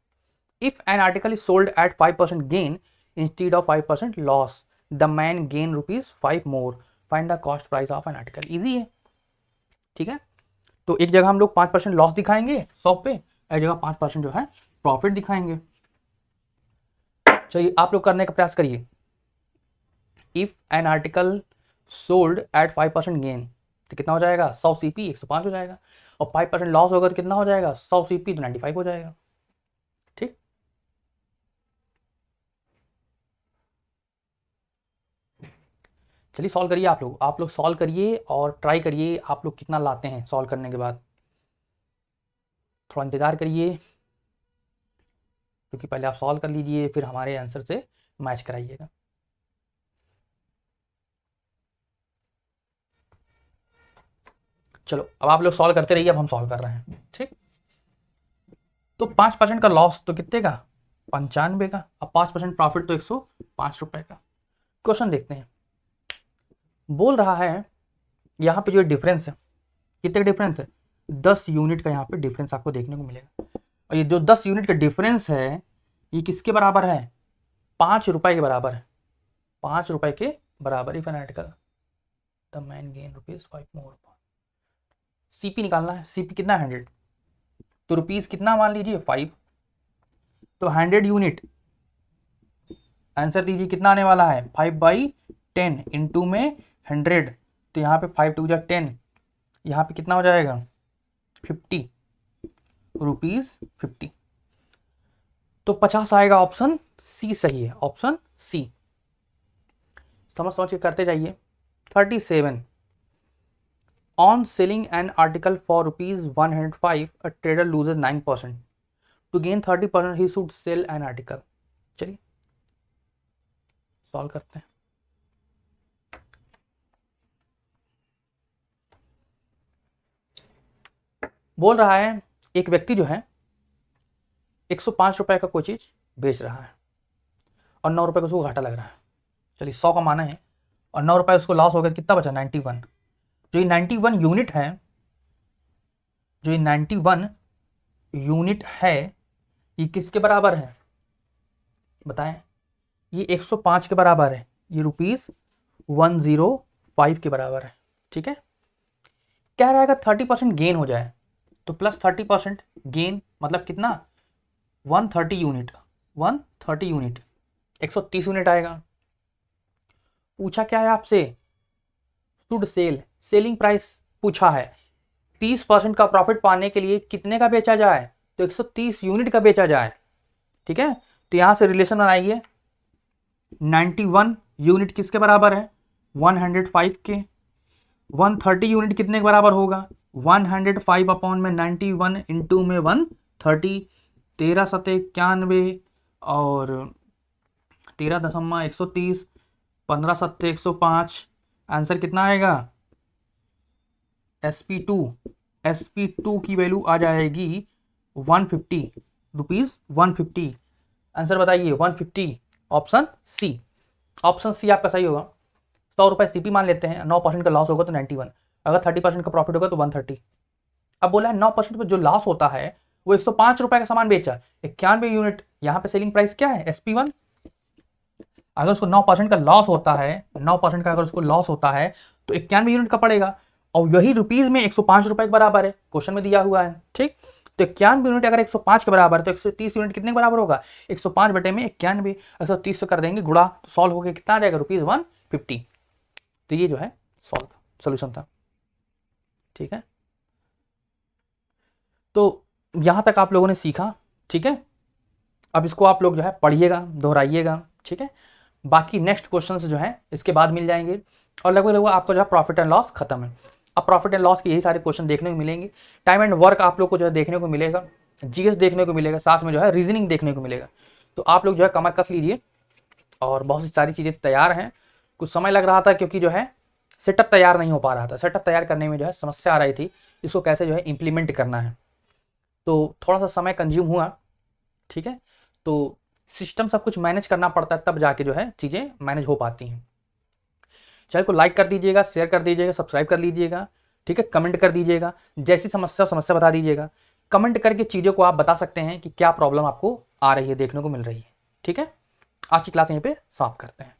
if an article is sold at 5% gain instead of 5% loss the man gain ₹5 more, find the cost price of an article. Easy है। ठीक है, तो एक जगह हम लोग 5% लॉस दिखाएंगे 100 पे, एक जगह 5% जो है प्रॉफिट दिखाएंगे। चलिए आप लोग करने का प्रयास करिए, if an article sold at 5% gain तो कितना हो जाएगा 100 CP 105 हो जाएगा, और 5% लॉस होगा तो कितना हो जाएगा 100 CP तो 95 हो जाएगा। ठीक, चलिए सॉल्व करिए आप लोग सॉल्व करिए और ट्राई करिए आप लोग कितना लाते हैं सॉल्व करने के बाद, थोड़ा इंतजार करिए क्योंकि पहले आप सॉल्व कर लीजिए फिर हमारे आंसर से मैच कराइएगा। चलो अब आप लोग सॉल्व करते रहिए, अब हम सॉल्व कर रहे हैं। ठीक, तो 5% का लॉस तो कितने का 95 का, अब 5% प्रॉफिट तो 105 रुपए का। क्वेश्चन देखते हैं, बोल रहा है यहाँ पे जो डिफरेंस है कितने का डिफरेंस है 10 यूनिट का, यहाँ पे डिफरेंस आपको देखने को मिलेगा, और ये जो 10 यूनिट का डिफरेंस है ये किसके बराबर है 5 रुपए के बराबर है, 5 रुपए के बराबर। If an article the man gain ₹5 more, CP निकालना है, सीपी कितना 100, तो रुपीस कितना मान लीजिए 5, तो 100 यूनिट आंसर दीजिए कितना आने वाला है 5/10 इंटू में 100, तो यहाँ पे 5 2 10, यहाँ पे कितना हो जाएगा 50 रुपीज 50, तो 50 आएगा, ऑप्शन सी सही है, ऑप्शन सी। समझ के करते जाइए। 37 on selling an article for ₹105 a trader loses 9%, to gain 30% he should sell an article। चलिए सॉल्व करते हैं। बोल रहा है एक व्यक्ति जो है 105 रुपए का कोई चीज बेच रहा है और 9 रुपए का उसको घाटा लग रहा है। चलिए 100 का माना है और 9 रुपए उसको लॉस हो गया, कितना बचा 91। जो ये 91 यूनिट है जो ये 91 यूनिट है ये किसके बराबर है बताएं? ये 105 के बराबर है, ये ₹105 के बराबर है। ठीक है, क्या रहेगा 30% गेन हो जाए तो प्लस 30% गेन मतलब कितना 130 यूनिट 130 यूनिट आएगा। पूछा क्या है आपसे, शुड सेलिंग प्राइस पूछा है, 30% का प्रॉफिट पाने के लिए कितने का बेचा जाए, तो 130 यूनिट का बेचा जाए। ठीक है, तो यहां से रिलेशन बनाइए, 91 यूनिट किसके बराबर है 105 के, 130 यूनिट कितने के बराबर होगा 105 अपॉन में 91 इंटू में 130, 13 सते 91 और 13.130, 15 सत्ते 105, आंसर कितना आएगा SP2 की वैल्यू आ जाएगी 150 रुपीज 150। आंसर बताइए 150, ऑप्शन सी आपका सही होगा। 100 रुपये CP मान लेते हैं, 9% का लॉस होगा तो 91, अगर 30% का प्रॉफिट होगा तो 130। अब बोला है 9% पर जो लॉस होता है वो 105 रुपए का सामान बेचा, 91 यूनिट, यहाँ पे सेलिंग प्राइस क्या है SP1। अगर उसको 9% का लॉस होता है, 9% का अगर उसको लॉस होता है तो 91 यूनिट का पड़ेगा, और यही रुपीज में 105 रुपए के बराबर है, क्वेश्चन में दिया हुआ है। ठीक, तो 91 यूनिट अगर 105 के बराबर है तो 130 यूनिट कितने के बराबर होगा 105 बटे में 91, 130 से कर देंगे गुणा तो सॉल्व होकर कितना आ जाएगा ₹150। तो ये जो है सोल्यूशन था। ठीक है, तो यहां तक आप लोगों ने सीखा। ठीक है, अब इसको आप लोग जो है पढ़िएगा, दोहराइएगा। ठीक है, बाकी नेक्स्ट क्वेश्चन जो है इसके बाद मिल जाएंगे, और लगभग आपका जो है प्रॉफिट एंड लॉस खत्म है। अब प्रॉफिट एंड लॉस के यही सारे क्वेश्चन देखने को मिलेंगे, टाइम एंड वर्क आप लोग को जो है देखने को मिलेगा, GS देखने को मिलेगा, साथ में जो है रीजनिंग देखने को मिलेगा। तो आप लोग जो है कमर कस लीजिए, और बहुत सी सारी चीज़ें तैयार हैं। कुछ समय लग रहा था क्योंकि जो है सेटअप तैयार नहीं हो पा रहा था, सेटअप तैयार करने में जो है समस्या आ रही थी, इसको कैसे जो है इम्प्लीमेंट करना है, तो थोड़ा सा समय कंज्यूम हुआ। ठीक है, तो सिस्टम सब कुछ मैनेज करना पड़ता है, तब जाके जो है चीज़ें मैनेज हो पाती हैं। चैनल को लाइक कर दीजिएगा, शेयर कर दीजिएगा, सब्सक्राइब कर लीजिएगा। ठीक है, कमेंट कर दीजिएगा, जैसी समस्या बता दीजिएगा। कमेंट करके चीज़ों को आप बता सकते हैं कि क्या प्रॉब्लम आपको आ रही है, देखने को मिल रही है। ठीक है, आज की क्लास यहीं पे समाप्त करते हैं।